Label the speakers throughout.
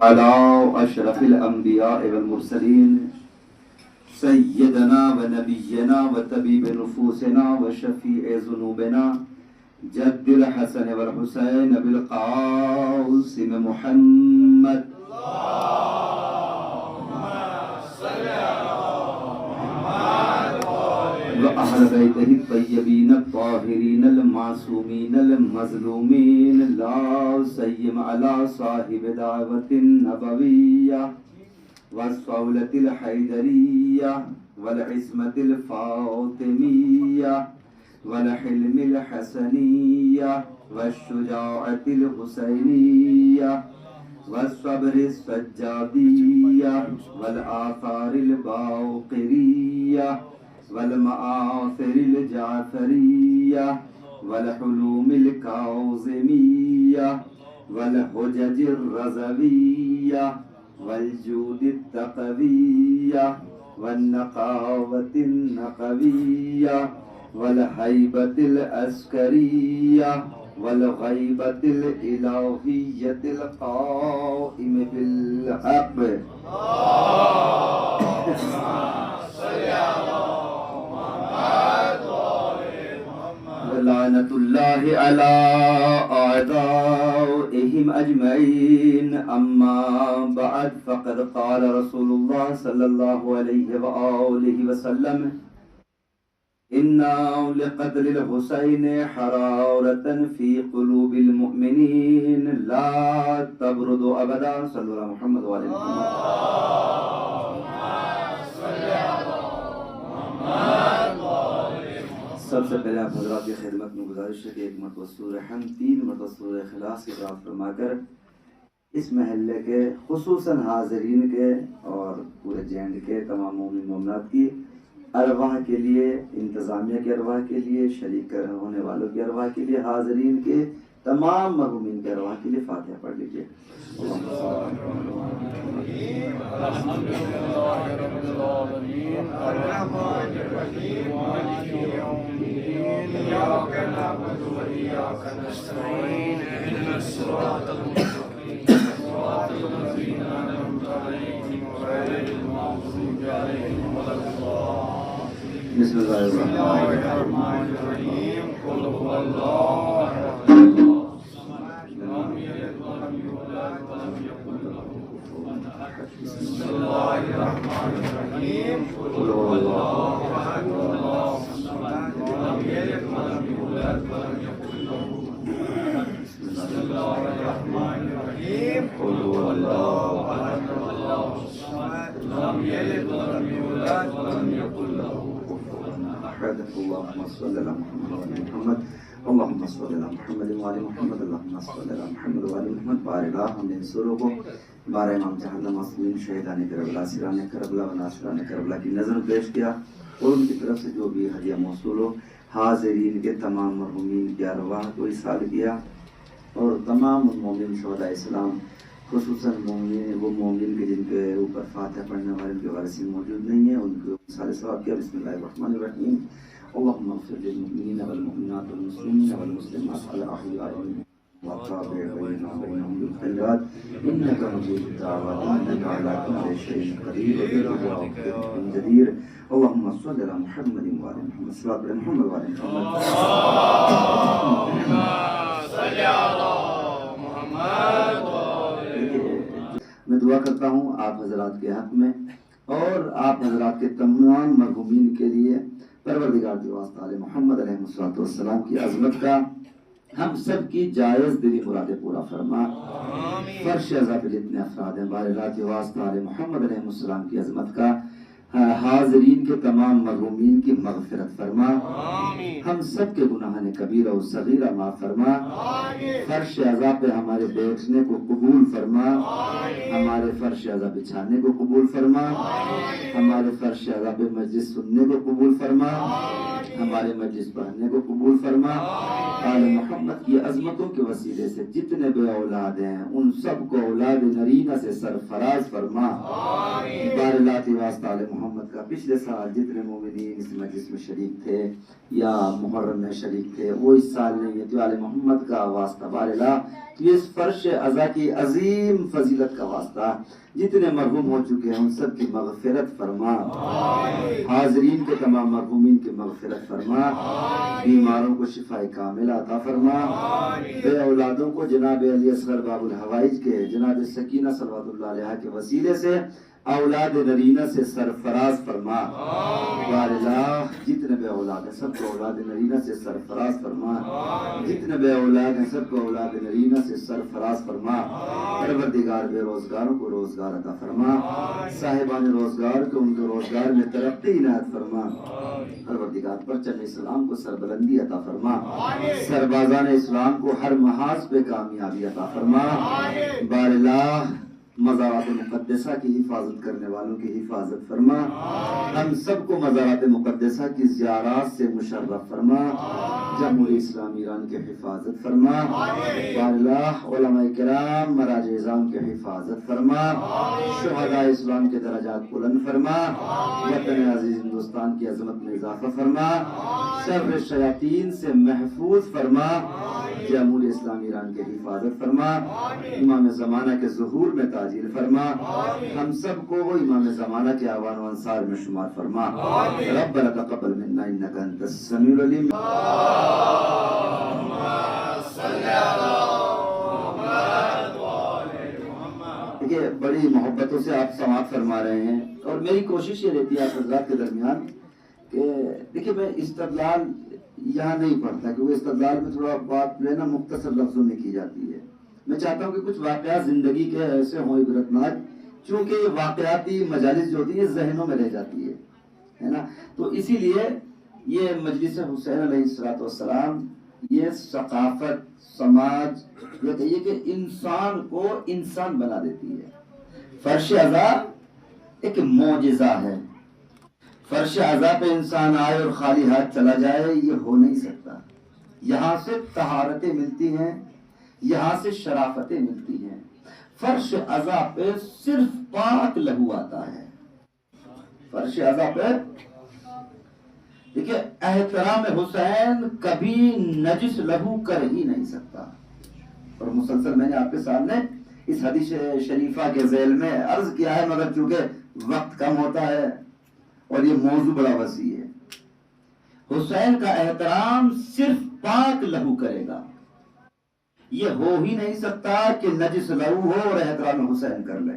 Speaker 1: على أشرف الأنبياء والمرسلين سيدنا ونبينا وطبيب نفوسنا وشفيع ذنوبنا جد الحسن والحسين بالقاسم محمد وأهل بيته الطيبين الطاهرين المعصومين المظلومين لا سيما على صاحب دعوة النبوية والصولة الحيدرية والعصمة الفاطمية والحلم الحسنية والشجاعة الحسينية والصبر السجادية والآثار الباقرية والمآثر الجعفرية والحلوم الكاظمية والحجج الرزوية والجود التقوية والنقاوة النقوية والهيبة العسكرية والغيبة الإلهية القائم بالحق لعنة الله على أعدائهم أجمعين أما بعد فقد قال رسول الله صلى الله عليه وآله وسلم إن لقتل الحسين حرارة في قلوب المؤمنين لا تبرد أبدا صلى الله على محمد وعلى محمد سب سے پہلے آپ حضرات کی خدمت میں گزارش ہے کہ ایک مرتبہ سورہ حمد 3 مرتبہ سورہ اخلاص کی قرأت فرما کر اس محلے کے خصوصاً حاضرین کے اور پورے جینڈ کے تمام مومن مومنات کی ارواح کے لیے، انتظامیہ کے ارواح کے لیے، شریک ہونے والوں کے ارواح کے لیے، حاضرین کے تمام مرحومین کے ارواح کے لیے فاتحہ پڑھ لیجیے۔
Speaker 2: إياك نعبد وإياك نستعين اهدنا الصراط المستقيم صراط الذين أنعمت عليهم غير المغضوب عليهم ولا الضالين
Speaker 1: بسم اللہ
Speaker 2: الرحمن الرحيم قل هو الله أحد الله الصمد لم يلد ولم يولد ولم يكن له كفوا أحد بسم الله الرحمن الرحيم قل هو الله أحد الله الصمد لم يلد ولم يولد ولم يكن له كفوا أحد بسم الله الرحمن الرحيم قل هو الله أحد الله الصمد لم يلد ولم يولد ولم يكن له كفوا أحد
Speaker 1: اللهم صل على محمد وعلى محمد اللهم صل على محمد وعلى محمد اللهم صل على محمد وعلى محمد بارک ہم نے سوروں کو بارہ امام جہنم معصومین شہیدان کربلا سران کربلا و ناصران کربلا کی نظر پیش کیا اور ان کی طرف سے جو بھی ہدیہ موصول ہو حاضرین کے تمام مرحومین کی ارواح کو اصال کیا اور تمام مومن شہداء اسلام خصوصاً وہ مومن کے جن کے اوپر فاتحہ پڑھنے والے ان کے وارثین موجود نہیں ہیں ان کو اصال ثواب کیا۔ بسم اللہ الرحمن الرحیم اللهم اغفر للمؤمنين والمؤمنات والمسلمين والمسلمات الأحياء والتابع بينهم بالخيرات إنك مجيب الدعوات إنك على كل شيء قدير وبالرجاء جدير اللهم صل على محمد وعلى محمد صلى على محمد وعلى محمد
Speaker 2: صل على محمد
Speaker 1: میں دعا کرتا ہوں آپ حضرات کے حق میں اور آپ حضرات کے تمام مرحومین کے لیے پروردگار دی واسطہ علی محمد علیہ السلام کی عظمت کا ہم سب کی جائز دلی مرادیں پورا فرما۔ فرش عزا پہ جتنے افراد ہیں بارے کی واسطہ علی محمد علیہ السلام کی عظمت کا حاضرین کے تمام مرحومین کی مغفرت فرما، ہم سب کے گناہ کبیرہ و صغیرہ معاف فرما، فرش عزا پہ ہمارے بیٹھنے کو قبول فرما، ہمارے فرش عزا بچھانے کو قبول فرما، ہمارے فرش عزا پہ مجلس سننے کو قبول فرما، ہمارے مجلس پڑھنے کو قبول فرما۔ آل محمد کی عظمتوں کے وسیلے سے جتنے بے اولاد ہیں ان سب کو اولاد نرینہ سے سرفراز فرما۔ بارلاتی واسطہ آل محمد محمد کا پچھلے سال جتنے مومنین اس مجلس میں شریک تھے یا محرم میں شریک تھے وہ اس سال نہیں ہے تو آل محمد کا واسطہ بار الہ تو اس فرش عزا کی عظیم فضیلت کا واسطہ جتنے مرحوم ہو چکے ہیں ان سب کی مغفرت فرما، حاضرین کے تمام مرحومین کی مغفرت فرما، بیماروں کو شفا کاملہ عطا فرما، بے اولادوں کو جناب علی اصغر باب الحوائج کے جناب سکینہ صلوات اللہ علیہ کے وسیلے سے اولاد نرینہ سے سرفراز فرما، بار الہ جتنے بے اولاد ہیں سب کو اولاد نرینہ سے سرفراز فرما، جتنے بے اولاد ہیں سب کو اولاد نرینہ سے سرفراز فرما، پروردگار بے روزگاروں کو روزگار عطا فرما، صاحبان روزگار کو ان کے روزگار میں ترقی عنایت فرما، پروردگار پرچم اسلام کو سربلندی عطا فرما، سربازان اسلام کو ہر محاذ پہ کامیابی عطا فرما، بار الہ مزارات مقدسہ کی حفاظت کرنے والوں کی حفاظت فرما، ہم سب کو مزارات مقدسہ کی زیارات سے مشرف فرما، جمہوری اسلامی ایران کی حفاظت فرما، بار الہ علماء کرام مراجع اعظام کی حفاظت فرما، شہداء اسلام کے درجات بلند فرما، وطن عزیز ہندوستان کی عظمت میں اضافہ فرما، شر شیاطین سے محفوظ فرما، جمہوری اسلامی ایران کی حفاظت فرما، امام زمانہ کے ظہور میں تاجیل فرما، ہم سب کو وہ امام زمانہ کے اعوان و انصار میں شمار فرما، ربنا تقبل منا انک انت السمیع العلیم۔ دیکھیے بڑی محبتوں سے آپ سماعت فرما رہے ہیں اور میری کوشش یہ رہتی ہے آپ حضرات کے درمیان کہ دیکھیے میں استدلال یہاں نہیں پڑھتا کہ وہ استدلال میں تھوڑا بات جو ہے نا مختصر لفظوں میں کی جاتی ہے، میں چاہتا ہوں کہ کچھ واقعات زندگی کے ایسے ہوں عبرتناک، چونکہ واقعاتی مجالس جو ہوتی ہے ذہنوں میں رہ جاتی ہے نا، تو اسی لیے یہ مجلس حسین علیہ السلام یہ ثقافت سماج یہ کہیے کہ انسان کو انسان بنا دیتی ہے۔ فرش عزا ایک معجزہ ہے، فرش عزا پہ انسان آئے اور خالی ہاتھ چلا جائے یہ ہو نہیں سکتا، یہاں سے طہارتیں ملتی ہیں، یہاں سے شرافتیں ملتی ہیں، فرش عزا پہ صرف پاک لہو آتا ہے، فرش عزا پہ دیکھیں احترام حسین کبھی نجس لہو کر ہی نہیں سکتا، اور مسلسل میں نے آپ کے سامنے اس حدیث شریفہ کے ذیل میں عرض کیا ہے، مگر چونکہ وقت کم ہوتا ہے اور یہ موضوع بڑا وسیع ہے، حسین کا احترام صرف پاک لہو کرے گا، یہ ہو ہی نہیں سکتا کہ نجس لہو ہو اور احترام حسین کر لے،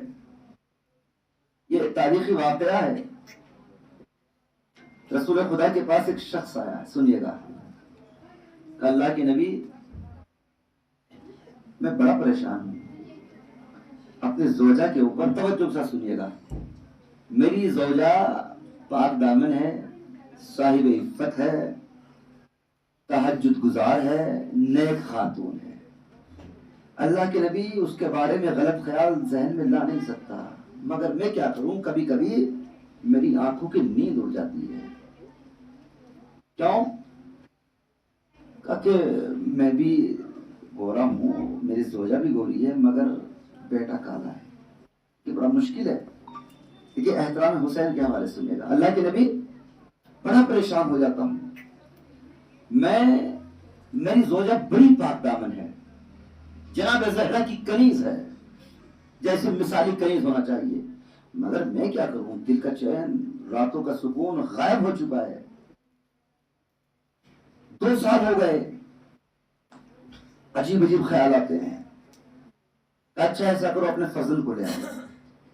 Speaker 1: یہ تاریخی واقعہ ہے۔ رسول خدا کے پاس ایک شخص آیا، سنیے گا، کہ اللہ کے نبی میں بڑا پریشان ہوں اپنے زوجہ کے اوپر، توجہ سے سنیے گا، میری زوجہ پاک دامن ہے، صاحب عفت ہے، تہجد گزار ہے، نیک خاتون ہے، اللہ کے نبی اس کے بارے میں غلط خیال ذہن میں لا نہیں سکتا، مگر میں کیا کروں، کبھی کبھی میری آنکھوں کی نیند اڑ جاتی ہے، کیوں؟ کہ میں بھی گورا ہوں، میری زوجہ بھی گوری ہے، مگر بیٹا کالا ہے، یہ بڑا مشکل ہے۔ دیکھیے احترام حسین کے حوالے سنیے گا، اللہ کے نبی بڑا پریشان ہو جاتا ہوں، میری زوجہ بڑی پاک دامن ہے، جناب زہرا کی کنیز ہے، جیسے مثالی کنیز ہونا چاہیے، مگر میں کیا کروں، دل کا چین راتوں کا سکون غائب ہو چکا ہے، 2 سال ہو گئے، عجیب عجیب خیال آتے ہیں، اچھا ایسا کرو اپنے فضل کو لے آؤ،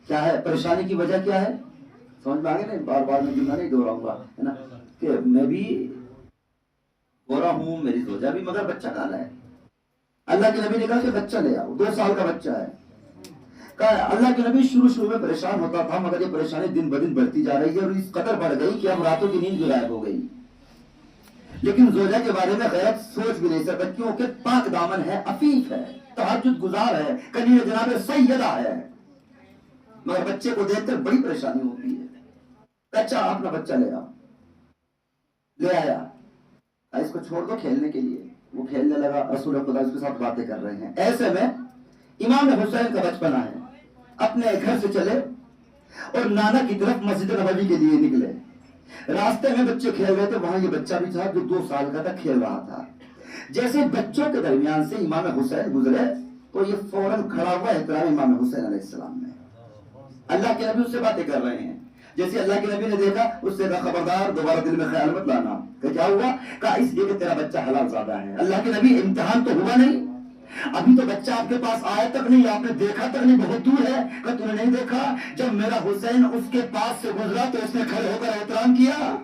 Speaker 1: کیا ہے پریشانی کی وجہ کیا ہے، سمجھ میں آگے نہیں، بار بار میں جملہ نہیں دہراؤں گا، ہے نا، کہ میں بھی گورا ہوں، میری زوجہ بھی، مگر بچہ کالا ہے، اللہ کے نبی نے کہا کہ بچہ لے آؤ، 2 سال کا بچہ ہے، کہا اللہ کے نبی شروع میں پریشان ہوتا تھا، مگر یہ پریشانی دن بدن بڑھتی جا رہی ہے اور اس قدر بڑھ گئی کہ اب راتوں کی نیند بھی غائب ہو گئی، لیکن زوجہ کے بارے میں غیرت سوچ بھی نہیں سکتا، کیونکہ پاک دامن ہے، عفیف ہے، تہجد گزار ہے، کنیز جناب سیدہ ہے، مگر بچے کو دیکھ کر بڑی پریشانی ہوتی ہے، اچھا اپنا بچہ لے آؤ، لے آیا، اس کو چھوڑ دو کھیلنے کے لیے، وہ کھیلنے لگا، رسول خدا اس کے ساتھ باتیں کر رہے ہیں، ایسے میں امام حسین کا بچپنا ہے، اپنے گھر سے چلے، اور نانا کی طرف مسجد نبوی کے لیے نکلے. راستے میں بچے کھیل رہے تھے, وہاں یہ بچہ بھی تھا جو 2 سال کا تھا, کھیل رہا تھا. جیسے بچوں کے درمیان سے امام حسین گزرے تو یہ فوراً کھڑا ہوا احترام امام حسین علیہ السلام میں. اللہ کے نبی اس سے باتیں کر رہے ہیں. جیسے اللہ کے نبی نے دیکھا, اس سے کہا خبردار دوبارہ دل میں خیال مت لانا. کہ کیا ہوا؟ کہا اس لیے کہ تیرا بچہ حلال زادہ ہے. اللہ کے نبی امتحان تو ہوا نہیں, ابھی تو بچہ آپ کے پاس آیا تک نہیں, آپ نے دیکھا تک نہیں, بہت دور ہے. کہ تم نے نہیں دیکھا جب میرا حسین اس کے پاس سے گزرا تو اس نے کھڑے ہو کر احترام کیا.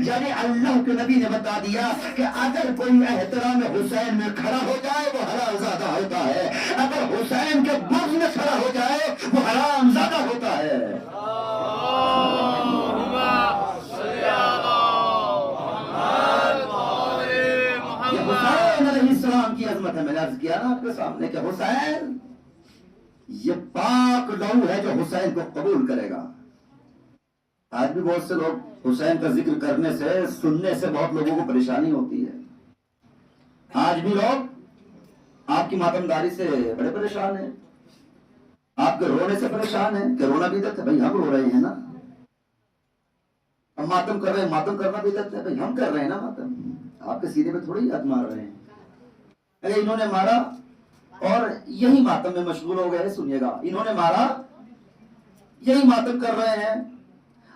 Speaker 1: یعنی اللہ کے نبی نے بتا دیا کہ اگر کوئی احترام حسین میں کھڑا ہو جائے وہ حلال زادہ ہوتا ہے, اگر حسین کے بغض میں کھڑا ہو جائے وہ حرام زادہ ہوتا ہے. یہ حسین علیہ السلام کی عظمت ہے. میں نے عرض کیا نا آپ کے سامنے کہ حسین یہ پاک لہو ہے جو حسین کو قبول کرے گا. آج بھی بہت سے لوگ حسین کا ذکر کرنے سے, سننے سے بہت لوگوں کو پریشانی ہوتی ہے. آج بھی لوگ آپ کی ماتمداری سے بڑے پریشان ہیں, آپ کے رونے سے پریشان ہیں. کہ رونا بدعت ہے, بھائی ہم رو رہے ہیں نا. ہم ماتم کر رہے ہیں, ماتم کرنا بدعت ہے, بھائی ہم کر رہے ہیں نا ماتم. آپ کے سینے پہ تھوڑی ہاتھ مار رہے ہیں. اگر انہوں نے مارا اور یہی ماتم میں مشغول ہو گئے, سنیے گا, انہوں نے مارا یہی ماتم کر رہے ہیں.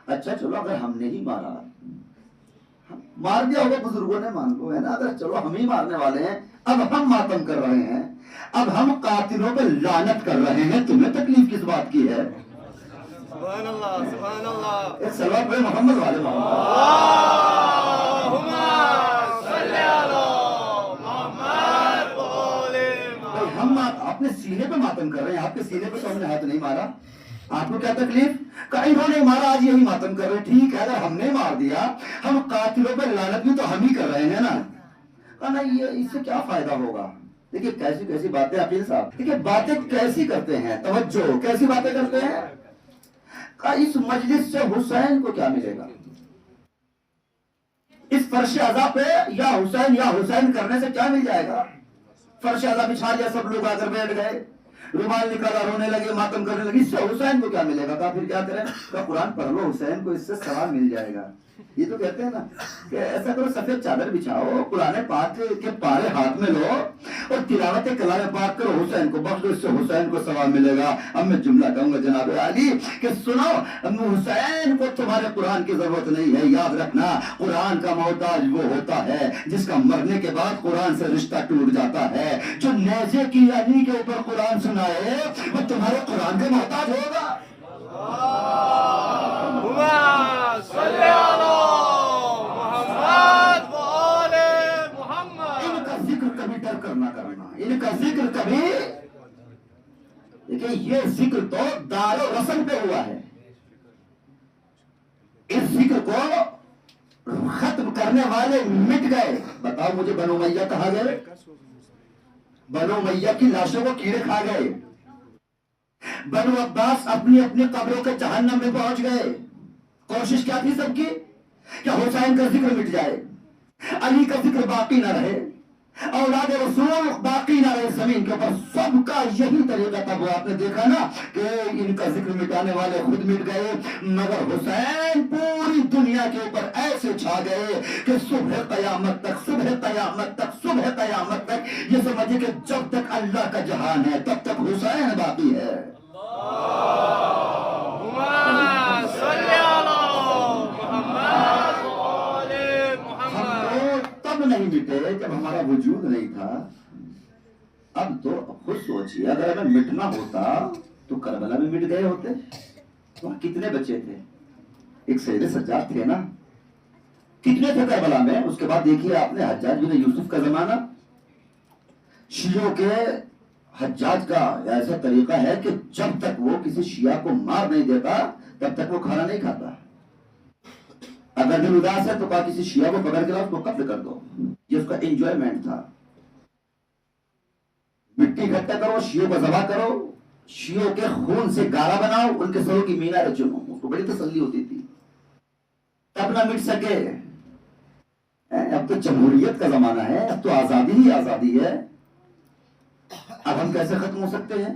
Speaker 1: اچھا چلو اگر ہم نے ہی مارا, مار دیا ہوگا بزرگوں نے, مان لو ہے نا. اگر چلو ہم ہی مارنے والے ہیں, اب ہم ماتم کر رہے ہیں, اب ہم قاتلوں پہ لعنت کر رہے ہیں, تمہیں تکلیف کس بات کی ہے؟
Speaker 2: سبحان اللہ, سبحان اللہ.
Speaker 1: ایک صلوات پڑھیں محمد والے محمد.
Speaker 2: اللہم صلی علی محمد وآل محمد.
Speaker 1: ہم اپنے سینے پہ ماتم کر رہے ہیں, آپ کے سینے پہ تو ہم نے ہاتھ نہیں مارا. آپ کو کیا تکلیف؟ کہ انہوں نے مارا, آج یہی ماتم کر رہے ہیں. ٹھیک ہے, اگر ہم نے مار دیا, ہم قاتلوں پہ لعنت بھی تو ہم ہی کر رہے ہیں نا. کہا یہ اس سے کیا فائدہ ہوگا؟ دیکھیں کیسی کیسی باتیں عقیل صاحب, دیکھیں باتیں کیسی کرتے ہیں, توجہ کیسی باتیں کرتے ہیں. کہا اس مجلس سے حسین کو کیا ملے گا؟ اس فرش عزا پہ یا حسین کرنے سے کیا مل جائے گا؟ فرش عزا بچھا لیا, سب لوگ آ کر بیٹھ گئے, رومال نکالا, رونے لگے, ماتم کرنے لگے. اس سے حسین کو کیا ملے گا؟ کہا پھر کیا کریں؟ کہا قرآن پڑھ لو, حسین کو اس سے ثواب مل جائے گا. یہ تو کہتے ہیں نا کہ ایسا کرو, سفید چادر بچھاؤ, قرآن پاک کے پارے ہاتھ میں لو اور تلاوت کلام پاک کرو, حسین کو بخش دو, اس سے حسین کو ثواب ملے گا. اب میں جملہ کہوں گا جناب علی کہ سنو, حسین کو تمہارے قرآن کی ضرورت نہیں ہے. یاد رکھنا, قرآن کا محتاج وہ ہوتا ہے جس کا مرنے کے بعد قرآن سے رشتہ ٹوٹ جاتا ہے. جو نیزے کی علی کے اوپر قرآن سنائے وہ تمہارے قرآن کے محتاج ہوگا.
Speaker 2: اللہم صلی علی محمد وآل محمد.
Speaker 1: ان کا ذکر کبھی ڈر کر نہ کرنا, ان کا ذکر کبھی, دیکھیں یہ ذکر تو دار و رسم پہ ہوا ہے. اس ذکر کو ختم کرنے والے مٹ گئے. بتاؤ مجھے, بنو امیہ کہاں گئے؟ بنو امیہ کی لاشوں کو کیڑے کھا گئے. بنو عباس اپنی اپنی قبروں کے جہنم میں پہنچ گئے. کوشش کیا تھی سب کی؟ کہ حسین کا ذکر مٹ جائے, علی کا ذکر باقی نہ رہے, اولاد رسول باقی نہ رہے زمین کے اوپر. سب کا یہی طریقہ تھا. وہ آپ نے دیکھا نا کہ ان کا ذکر مٹانے والے خود مٹ گئے, مگر حسین پوری دنیا کے اوپر ایسے چھا گئے کہ صبح قیامت تک, صبح قیامت تک, صبح قیامت تک یہ سمجھے کہ جب تک اللہ کا جہان ہے تب تک حسین باقی ہے.
Speaker 2: اللہم صلی علی محمد وآل محمد.
Speaker 1: تب نہیں مٹے جب ہمارا وجود نہیں تھا. اب تو خود سوچیے, اگر ہمیں مٹنا ہوتا تو کربلا میں مٹ گئے ہوتے. وہاں کتنے بچے تھے؟ ایک سید سجاد تھے نا, کتنے تھے کربلا میں. اس کے بعد دیکھیے آپ نے حجاج بن یوسف کا زمانہ. شیعوں کے حجاج کا ایسا طریقہ ہے کہ جب تک وہ کسی شیعہ کو مار نہیں دیتا تب تک وہ کھانا نہیں کھاتا. اگر دل اداس ہے تو کہا کسی شیعہ کو پکڑ کے لاؤ, اس کو قتل کر دو. یہ اس کا انجوائمنٹ تھا. مٹی اکٹھا کرو, شیعوں کو ذبح کرو, شیعوں کے خون سے گارا بناؤ, ان کے سروں کی میناریں چنو. اس کو بڑی تسلی ہوتی تھی. تب نہ مٹ سکے. اب تو جمہوریت کا زمانہ ہے, اب تو آزادی ہی آزادی ہے. اب ہم کیسے ختم ہو سکتے ہیں؟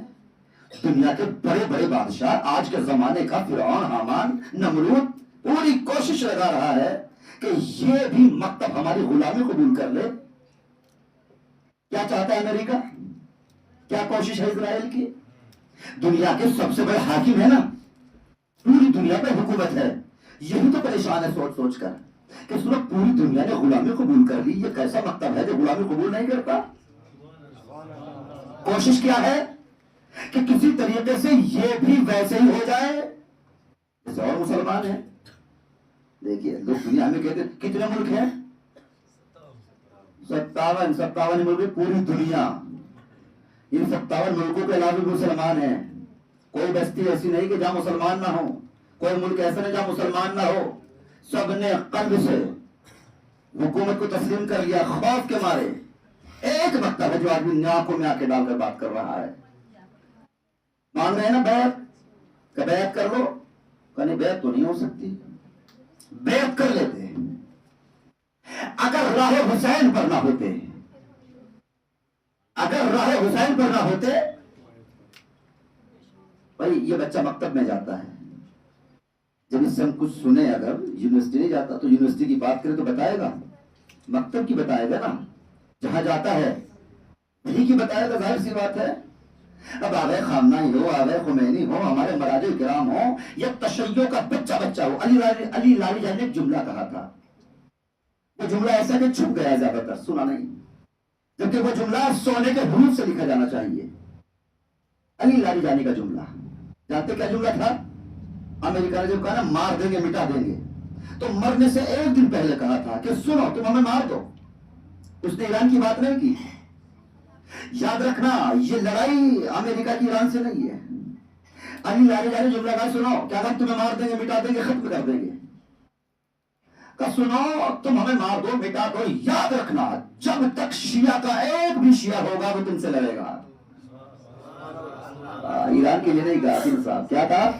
Speaker 3: دنیا کے بڑے بڑے بادشاہ، آج کے زمانے کا فرعون، حامان، نمرود، پوری کوشش لگا رہا ہے کہ یہ بھی مکتب ہماری غلامی قبول کر لے۔ کیا چاہتا ہے امریکہ؟ کیا کوشش ہے اسرائیل کی؟ دنیا کے سب سے بڑے حاکم ہے نا، پوری دنیا پہ حکومت ہے، یہی تو پریشان ہے سوچ سوچ کر کہ صرف پوری دنیا نے غلامی قبول کر لی، یہ کیسا مکتب ہے جو غلامی قبول نہیں کرتا؟ کوشش کیا ہے کہ کسی طریقے سے یہ بھی ویسے ہی ہو جائے جیسے اور مسلمان ہیں۔ دیکھیے لوگ دنیا میں کہتے ہیں کتنے ملک ہیں؟ 57 ملک پوری دنیا، ان 57 ملکوں کے علاوہ مسلمان ہیں۔ کوئی بستی ایسی نہیں کہ جہاں مسلمان نہ ہو، کوئی ملک ایسا نہیں جہاں مسلمان نہ ہو۔ سب نے قلب سے حکومت کو تسلیم کر لیا خوف کے مارے۔ ایک مکتب ہے جو آدمی آنکھوں میں آنکھیں ڈال کر بات کر رہا ہے، مانگ رہے ہیں نا بیعت کہ بیعت کر لو، کہنے بیعت تو نہیں ہو سکتی، بیعت کر لیتے اگر راہ حسین پر نہ ہوتے، اگر راہ حسین پر نہ ہوتے۔ بھائی یہ بچہ مکتب میں جاتا ہے، جب اس سے ہم کچھ سنے، اگر یونیورسٹی نہیں جاتا تو یونیورسٹی کی بات کرے تو بتائے گا، مکتب کی بتائے گا نا، جہاں جاتا ہے وہی کی بتائے گا، ظاہر سی بات ہے۔ اب آغا خامنہی ہو، آغا خمینی ہو، ہمارے مراجع کرام ہو، یا تشیع کا بچہ ہو، علی لالی جان نے ایک جملہ کہا تھا، وہ جملہ ایسا کہ چھپ گیا، زیادہ تر سنا نہیں، جبکہ وہ جملہ سونے کے حروف سے لکھا جانا چاہیے۔ علی لالی جانی کا جملہ، جانتے کیا جملہ تھا؟ امریکہ نے جو کہا نا مار دیں گے مٹا دیں گے، تو مرنے سے ایک دن پہلے کہا تھا کہ سنو تم ہمیں مار دو، اس نے ایران کی بات نہیں کی۔ یاد رکھنا یہ لڑائی امریکہ کی ایران سے نہیں ہے۔ علی لالی جانی جملہ کہا سنو کیا ہم تمہیں مار دیں گے مٹا دیں گے ختم کر دیں گے، کہ سنو تم ہمیں مار دو مٹا دو، یاد رکھنا جب تک شیعہ کا ایک بھی شیعہ ہوگا وہ تم سے لڑے گا۔ ایران کے لیے نہیں کہا تین صاحب، کیا کہا؟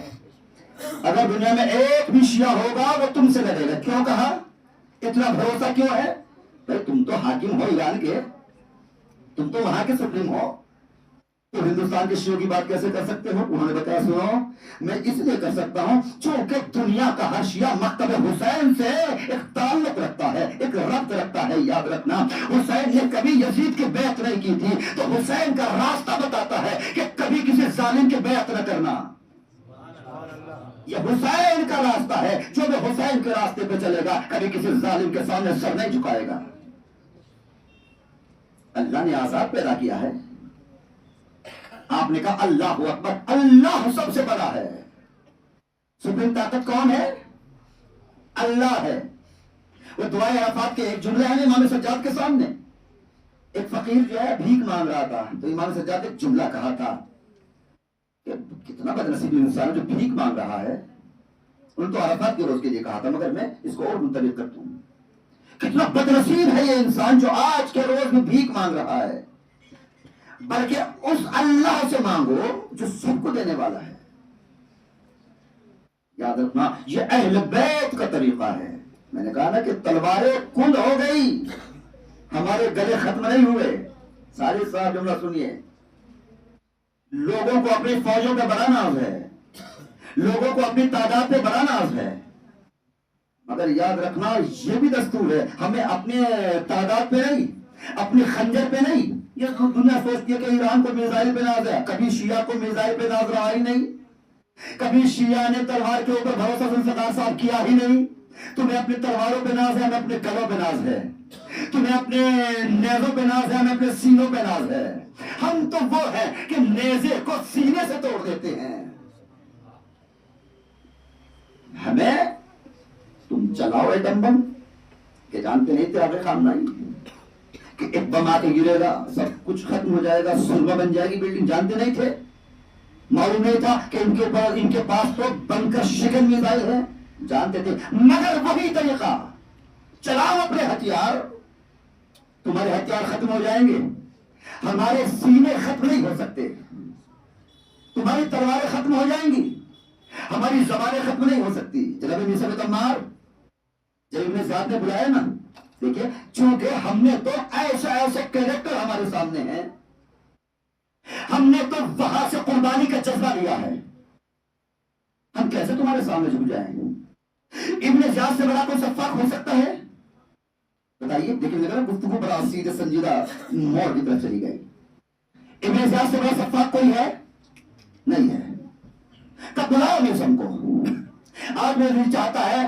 Speaker 3: اگر دنیا میں ایک بھی شیعہ ہوگا وہ تم سے لڑے گا۔ کیوں کہا؟ اتنا بھروسہ کیوں ہے؟ بھائی تم تو حاکم ہو ایران کے، تم تو وہاں کے سپریم ہو، تو ہندوستان کے شیعوں کی بات کیسے کر سکتے ہو؟ انہوں نے بتایا سنو میں اس لیے کر سکتا ہوں چونکہ دنیا کا ہر شیعہ مکتب حسین سے ایک تعلق رکھتا ہے، ایک ربط رکھتا ہے۔ یاد رکھنا حسین نے کبھی یزید کی بیعت نہیں کی تھی، تو حسین کا راستہ بتاتا ہے کہ کبھی کسی ظالم کی بیعت نہ کرنا۔ یہ حسین کا راستہ ہے، جو بھی حسین کے راستے پہ چلے گا کبھی کسی ظالم کے سامنے سر نہیں جھکائے گا۔ اللہ نے آزاد پیدا کیا ہے، آپ نے کہا اللہ اکبر، اللہ سب سے بڑا ہے۔ سپریم طاقت کون ہے؟ اللہ ہے۔ وہ دعائے عرفات کے ایک جملے ہیں امام سجاد کے سامنے، ایک فقیر جو ہے بھیک مانگ رہا تھا، تو امام سجاد نے ایک جملہ کہا تھا کہ کتنا بدنصیب انسان ہے جو بھیک مانگ رہا ہے۔ انہوں نے تو عرفات کے روز کے لیے کہا تھا، مگر میں اس کو اور منطبق کرتا ہوں، کتنا بدنصیب ہے یہ انسان جو آج کے روز میں بھیک مانگ رہا ہے، بلکہ اس اللہ سے مانگو جو سب کو دینے والا ہے۔ یاد رکھنا یہ اہل بیت کا طریقہ ہے۔ میں نے کہا نا کہ تلواریں کند ہو گئی، ہمارے گلے ختم نہیں ہوئے۔ ساری صاحب جملہ سنیے، لوگوں کو اپنی فوجوں پہ بڑا ناز ہے، لوگوں کو اپنی تعداد پہ بڑا ناز ہے، مگر یاد رکھنا یہ بھی دستور ہے ہمیں اپنے تعداد پہ نہیں، اپنی خنجر پہ نہیں۔ یہ دنیا سوچتی ہے کہ ایران کو میزائل پہ ناز ہے، کبھی شیعہ کو میزائل پہ ناز رہا ہی نہیں، کبھی شیعہ نے تلوار کے اوپر بھروسہ ذوالفقار صاحب کیا ہی نہیں۔ تمہیں اپنی تلواروں پہ ناز ہے، ہمیں اپنے گلوں پہ ناز ہے، تمہیں اپنے نیزوں پہ ناز ہے، ہمیں اپنے سینوں پہ ناز ہے۔ ہم تو وہ ہیں کہ نیزے کو سینے سے توڑ دیتے ہیں۔ ہمیں تم چلاؤ ایٹم بم، کہ جانتے نہیں تھے آغا خامنہی کہ ایک بم آ کے گرے گا سب کچھ ختم ہو جائے گا، سلمہ بن جائے گی بلڈنگ، جانتے نہیں تھے؟ معلوم نہیں تھا کہ ان کے پاس تو بنکر شکن میزائل ہے، جانتے تھے، مگر وہی طریقہ چلاؤ اپنے ہتھیار، تمہارے ہتھیار ختم ہو جائیں گے، ہمارے سینے ختم نہیں ہو سکتے، تمہاری تلواریں ختم ہو جائیں گی، ہماری زبانیں ختم نہیں ہو سکتی۔ جناب موسیٰ بن عمار جب ابن زیاد نے بلایا نا، دیکھیں چونکہ ہم نے تو ایسے کیریکٹر ہمارے سامنے ہیں، ہم نے تو وہاں سے قربانی کا جذبہ لیا ہے، ہم کیسے تمہارے سامنے جھک جائیں؟ ابن زیاد سے بڑا کوئی سفاک ہو سکتا ہے؟ بتائیے، دیکھیں میرا گفتگو بڑا سیدھے سنجیدہ موڑ کی طرف چلی گئی۔ ابن زیاد سے بڑا سفاک کوئی ہے؟ نہیں ہے۔ کب بلاؤ میسم کو؟ آج میرا دل چاہتا ہے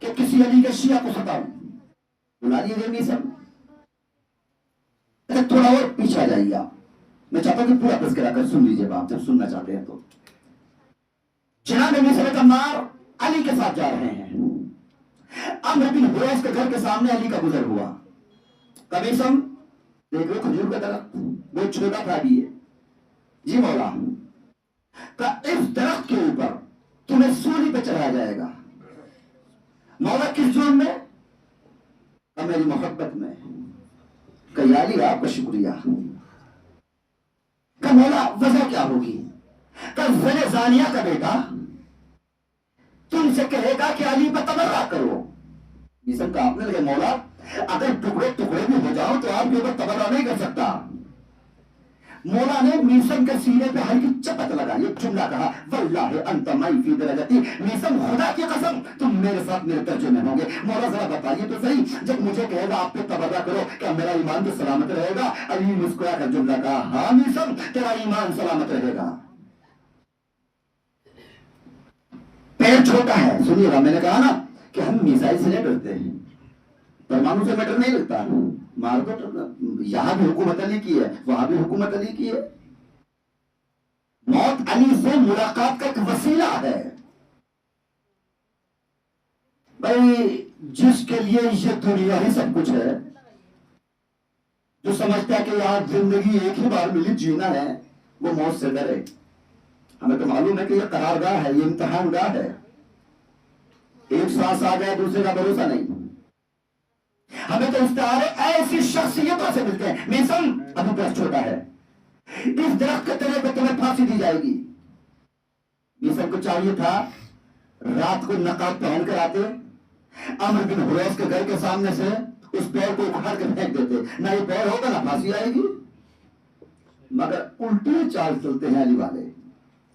Speaker 3: کہ کسی علی کے شیعہ کو ستاؤں، بلا لیے میسم۔ تھوڑا اور پیچھے آ جائیے آپ، میں چاہتا ہوں کہ پورا تذکرہ کر سن لیجیے آپ جب سننا چاہتے ہیں تو۔ جناب میسم عمار علی کے ساتھ جا رہے ہیں، عمرو بن حریث کے گھر کے سامنے علی کا گزر ہوا۔ میسم دیکھ لو کھجور کا درخت بہت چھوٹا تھا بھی ہے، جی مولا کا اس درخت کے اوپر تمہیں سولی پہ چڑھایا جائے گا۔ مولا کس جرم میں؟ میری محبت میں۔ کہ یا علی آپ کا شکریہ۔ کہ مولا وجہ کیا ہوگی؟ کہ زن زانیہ کا بیٹا تم سے کہے گا کہ علی پر تبرہ کرو۔ یہ سب کا آپ نے لگے مولا اگر ٹکڑے ٹکڑے بھی ہو جاؤ تو آپ کے اوپر تبرہ نہیں کر سکتا۔ مولا نے میسم کے سینے پہ ہلکی چپت لگائی، ایک جملہ کہا واللہ انت معی فی درجتی، میسم خدا کی قسم تم میرے ساتھ میرے درجے میں ہوں گے۔ مولا ذرا بتائیے تو صحیح، جب مجھے کہے گا آپ پہ تبرہ کرو کیا میرا ایمان تو سلامت رہے گا؟ علی مسکرا کر جملہ کہا ہاں میسم تیرا ایمان سلامت رہے گا۔ پیر چھوٹا ہے، سنیے گا، میں نے کہا نا کہ ہم میزائل سے نہیں ڈرتے ہیں، پرمانو سے میٹر نہیں لگتا، مار کو یہاں بھی حکومت علی کی ہے وہاں بھی حکومت علی کی ہے۔ موت علی سے ملاقات کا ایک وسیلہ ہے۔ بھائی جس کے لیے یہ دنیا ہی سب کچھ ہے، جو سمجھتا ہے کہ یہاں زندگی ایک ہی بار ملی جینا ہے، وہ موت سے ڈرے۔ ہمیں تو معلوم ہے کہ یہ قرار گاہ ہے، یہ امتحان گاہ ہے، ایک سانس آ جائے دوسرے کا بھروسہ نہیں۔ ہمیں تو استعارے ایسی شخصیتوں سے ملتے ہیں۔ میسم ابو بکر چھوٹا ہے، اس درخت کے تنے پہ تمہیں پھانسی دی جائے گی۔ میسم کو چاہیے تھا رات کو نقاب پہن کر آتے، عمرو بن حریث کے گھر کے سامنے سے اس پیر کو اکھاڑ کے پھینک دیتے، نہ یہ پیر ہوگا نہ پھانسی آئے گی۔ مگر الٹی چال چلتے ہیں علی والے،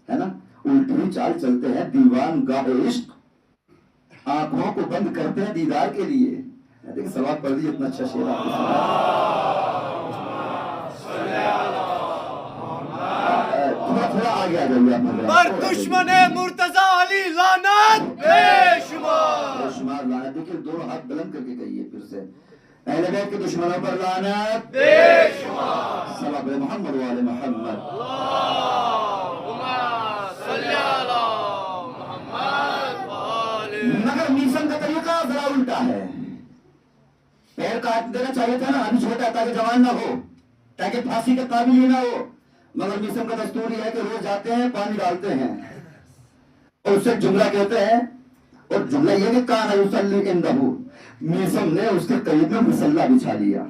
Speaker 3: ہے نا، الٹی چال چلتے ہیں، دیوان گاہ عشق آنکھوں کو بند کرتے ہیں دیدار کے لیے۔ دیکھ سوال پڑھ دیجیے، اتنا اچھا شعر آپ تھوڑا آگے آ جائیے۔
Speaker 2: پر دشمن مرتضی علی لعنت بے شمار،
Speaker 3: بے شمار لعنت۔ دیکھیے دونوں ہاتھ بلند کر کے کہیے پھر سے، اہل بیت کے دشمنوں پر لعنت
Speaker 2: بے شمار۔
Speaker 3: صلوات محمد و آل محمد۔
Speaker 2: اللہم صلی علی محمد و آل۔
Speaker 3: مگر میسم کا طریقہ ذرا الٹا ہے۔ پیر کاٹ دینا چاہیے تھا نا، ابھی چھوٹا تاکہ جوان نہ ہو، تاکہ پھانسی کے قابل ہی نہ ہو۔ مگر میسم کا دستور یہ ہے کہ روز جاتے ہیں پانی ڈالتے ہیں اور اس سے جملہ کہتے ہیں، اور جملہ یہ کہ کان یصلی عندہ، میسم نے اس کے قریب میں مصلی بچھا لیا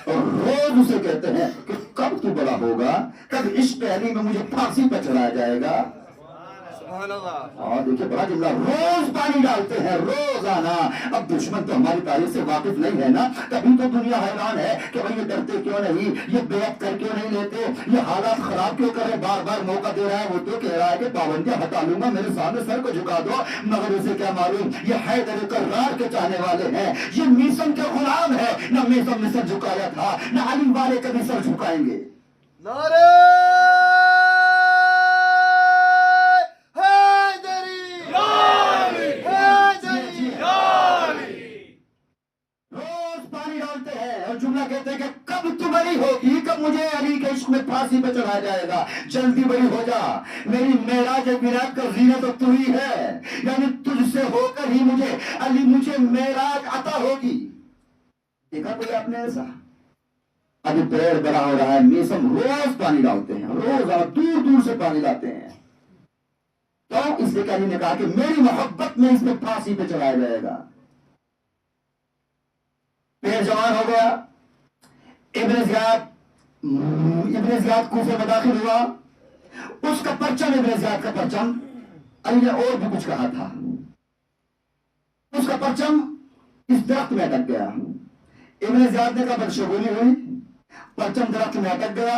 Speaker 3: اور روز اسے کہتے ہیں کہ کب تو بڑا ہوگا، کب عشق علی میں مجھے پھانسی پہ چڑھایا جائے گا۔
Speaker 2: سبحان اللہ۔
Speaker 3: اور دیکھیں بڑا جملہ، روز پانی ڈالتے ہیں روزانہ۔ اب دشمن تو ہماری تاریخ سے واقف نہیں ہے نا، تبھی تو دنیا حیران ہے کہ بھئی یہ ڈرتے کیوں نہیں، یہ بیعت کر کیوں نہیں لیتے، یہ حالات خراب کیوں کر رہے، بار بار موقع دے رہا ہے، وہ تو کہہ رہا ہے کہ پابندیاں ہٹا لوں گا، میرے سامنے سر کو جھکا دو۔ مگر اسے کیا معلوم یہ حیدر کرار کے چاہنے والے ہیں، یہ میسم کے غلام ہے۔ نہ میسم نے سر جھکایا تھا، نہ علی والے کبھی سر جھکائیں گے۔
Speaker 2: نعرہ
Speaker 3: کہتے ہیں کہ کب تو بڑی ہوگی، کب مجھے علی کے عشق میں پھانسی پہ چڑھایا جائے گا، جلدی بڑی ہو جا، میری معراج میراج کا زینت تو ہی ہے، یعنی تجھ سے ہو کر ہی مجھے علی مجھے معراج عطا ہوگی۔ دیکھا کوئی آپ نے ایسا؟ ابھی پیر بڑا ہو رہا ہے، میسم روز پانی ڈالتے ہیں، روز دور دور سے پانی لاتے ہیں، تو اس لیے کہ علی نے کہا کہ میری محبت میں اس پہ پھانسی پہ چڑھایا جائے گا۔ پیر جوان ہو گیا، ابن زیاد کوفے میں داخل ہوا، اس کا پرچم، ابن زیاد کا پرچم، علی نے اور بھی کچھ کہا تھا، اس کا پرچم اس درخت میں اٹک گیا۔ ابن زیاد نے کہا بدشگونی ہوئی، پرچم درخت میں اٹک گیا،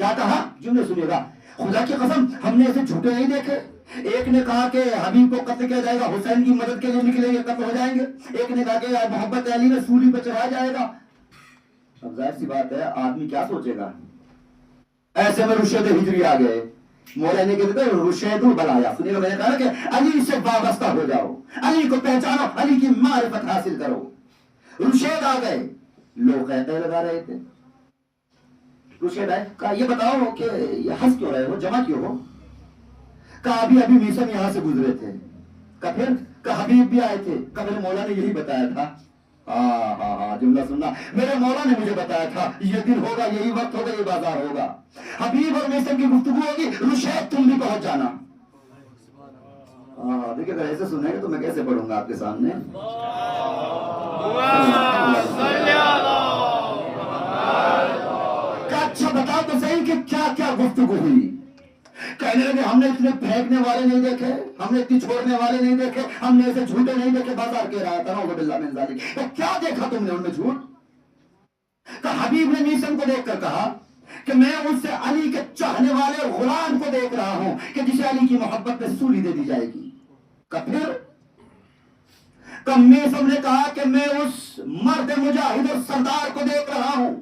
Speaker 3: کیا کہا؟ جملے سنیے گا، خدا کی قسم ہم نے ایسے جھوٹے نہیں دیکھے. ایک نے کہا کہ حبیب کو قتل کیا جائے گا، حسین کی مدد کے لیے نکلیں گے قتل ہو جائیں گے. ایک نے کہا کہ محبت علی میں سولی پہ چڑھایا جائے گا. اب ظاہر سی بات ہے آدمی کیا سوچے گا؟ ایسے میں رشید ہجری آ گئے. مولا نے کہتے تھے رشید البلایا. سنیے گا، میں نے کہا کہ علی سے وابستہ ہو جاؤ، علی کو پہچانو، علی کی معرفت حاصل کرو. رشید آ گئے، لوگ قہقہ لگا رہے تھے. رشید آئے، کہا یہ بتاؤ کہ یہ ہنس کیوں رہے ہو، جمع کیوں ہو؟ کہا ابھی میسم یہاں سے گزرے تھے. کہا پھر؟ کہا حبیب بھی آئے تھے. کہا میرے مولا نے یہی بتایا تھا. ہاں جملہ سننا، میرے مولا نے مجھے بتایا تھا یہ دن ہوگا، یہی وقت ہوگا، یہ بازار ہوگا، حبیب اور میسم کی گفتگو ہوگی، رشید تم بھی پہنچ جانا. دیکھیں اگر ایسے سنیں گے تو میں کیسے پڑھوں گا آپ کے سامنے؟ اچھا بتاؤ تو صحیح کہ کیا کیا گفتگو ہوئی. کہنے لگے ہم نے اتنے پھینکنے والے نہیں دیکھے، ہم نے اتنی چھوڑنے والے نہیں دیکھے، ہم نے ایسے جھوٹے نہیں دیکھے. بازار کہہ رہا تھا نعوذ باللہ من ذالک. کیا دیکھا تم نے ان میں جھوٹ؟ کہ حبیب نے میسم کو دیکھ کر کہا کہ میں اس سے علی کے چاہنے والے غلام کو دیکھ رہا ہوں کہ جسے علی کی محبت میں سولی دے دی جائے گی. کہ پھر؟ کہ میسم نے کہا کہ میں اس مرد مجاہد اور سردار کو دیکھ رہا ہوں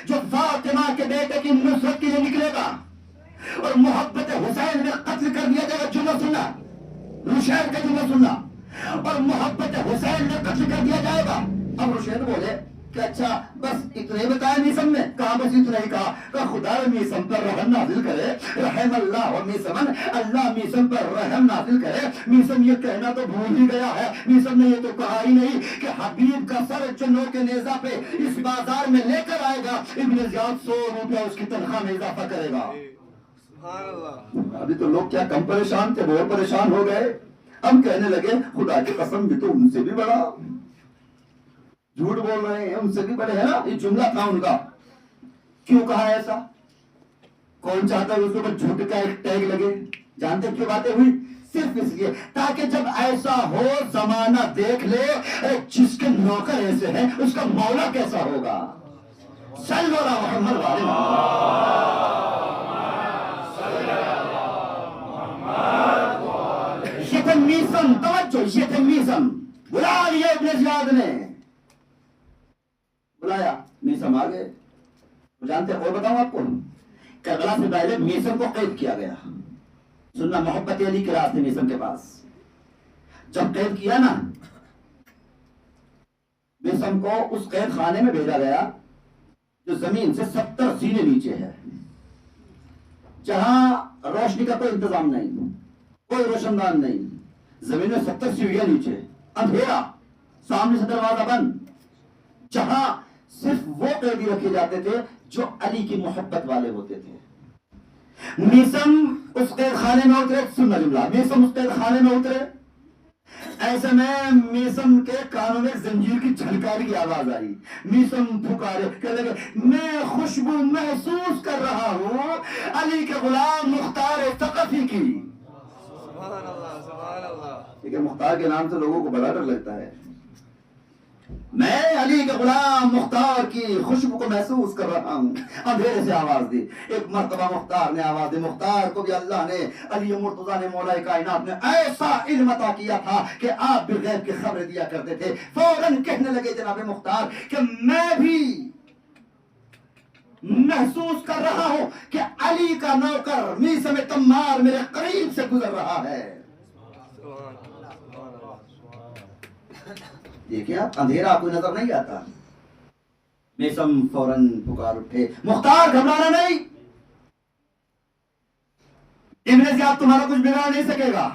Speaker 3: جو فاطمہ کے بیٹے کی نصرت کے لیے نکلے گا اور محبت حسین میں قتل کر دیا جائے گا. جملہ سننا، رشید کا جملہ سننا، اور محبت حسین میں قتل کر دیا جائے گا. اب رشید بولے کہ اچھا بس اتنا ہی بتایا میسم نے؟ کہا بس اتنا ہی کہا. کہ خدا میسم پر رحم نازل کرے، رحم اللہ و میسمن، اللہ میسم پر رحم نازل کرے. میسم یہ کہنا تو بھول ہی گیا ہے، میسم نے یہ تو کہا ہی نہیں کہ حبیب کا سر چنو کے نیزہ پہ اس بازار میں لے کر آئے گا، ابن زیاد 100 روپیہ اس کی تنخواہ میں اضافہ کرے گا. ابھی تو لوگ کیا کم پریشان تھے، بہت پریشان ہو گئے. اب کہنے لگے خدا کی قسم یہ تو ان سے بھی بڑا جھوٹ بول رہے ہیں، ان سے بھی بڑے ہیں نا. یہ جملہ تھا ان کا. کیوں کہا ایسا؟ کون چاہتا ہے اس کے اوپر جھوٹ کا ایک ٹیگ لگے؟ جانتے کیوں باتیں ہوئی؟ صرف اس لیے تاکہ جب ایسا ہو زمانہ دیکھ لے جس کے نوکر ایسے ہیں اس کا مولا کیسا ہوگا. صلی اللہ محمد والے یہ تھے میسم. توجہ، یہ تھے میسم. بلا لیا ابن زیاد نے، بلایا. میسم آ گئے. جانتے اور بتاؤں آپ کو، کربلا سے پہلے میسم کو قید کیا گیا. سننا، محبت علی کے راستے میسم کے پاس جب قید کیا نا، میسم کو اس قید خانے میں بھیجا گیا جو زمین سے 70 سینے نیچے ہے، جہاں روشنی کا کوئی انتظام نہیں، کوئی روشن دان نہیں. زمین میں 70 سیڑھیاں نیچے، اندھیرا، سامنے سے دروازہ بند، جہاں صرف وہ قیدی رکھے جاتے تھے جو علی کی محبت والے ہوتے تھے. میسم اس قید خانے میں اترے. سننا جملہ، میسم اس قید خانے میں اترے. ایسے میں میسم کے کانوں میں زنجیر کی جھنکاری کی آواز آئی. میسم پکارے، کہنے لگے میں خوشبو محسوس کر رہا ہوں علی کے غلام مختار ثقفی کی.
Speaker 2: سبحان اللہ، سبحان اللہ.
Speaker 3: ٹھیک ہے، مختار کے نام سے لوگوں کو بڑا ڈر لگتا ہے. میں علی کے غلام مختار کی خوشبو کو محسوس کر رہا ہوں. اندھیرے سے آواز دی. ایک مرتبہ مختار نے آواز دی. مختار کو بھی اللہ نے، علی مرتضیٰ نے، مولا کائنات نے ایسا علم عطا کیا تھا کہ آپ بھی غیب کی خبریں دیا کرتے تھے. فوراً کہنے لگے جناب مختار کہ میں بھی محسوس کر رہا ہوں کہ علی کا نوکر میسم تمار میرے قریب سے گزر رہا ہے. دیکھیں آپ، اندھیرا آپ کو نظر نہیں آتا. میسم فوراً پکار اٹھے، مختار گھبرانا نہیں، ابن زیاد تمہارا کچھ بگاڑ نہیں سکے گا.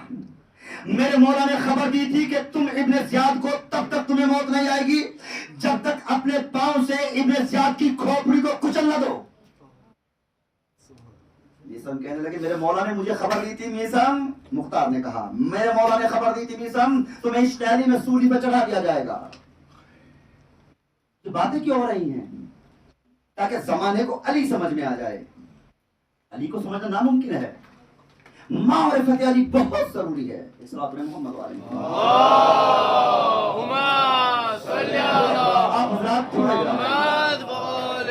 Speaker 3: میرے مولا نے خبر دی تھی کہ تم ابن زیاد کو تب تک تمہیں موت نہیں آئے گی جب تک اپنے پاؤں سے ابن زیاد کی کھوپڑی کو کچل نہ دو. میسم کہنے لگے میرے مولا نے مجھے خبر دی تھی. میسم، مختار نے کہا میرے مولا نے خبر دی تھی میسم تمہیں اس ٹہنی میں سولی پر چڑھا دیا جائے گا. تو باتیں کیوں ہو رہی ہیں؟ تاکہ زمانے کو علی سمجھ میں آ جائے. علی کو سمجھنا ناممکن ہے. معرفت علی بہت ضروری ہے. صلوات محمد علیہ آپ حضرات
Speaker 2: محمد وآل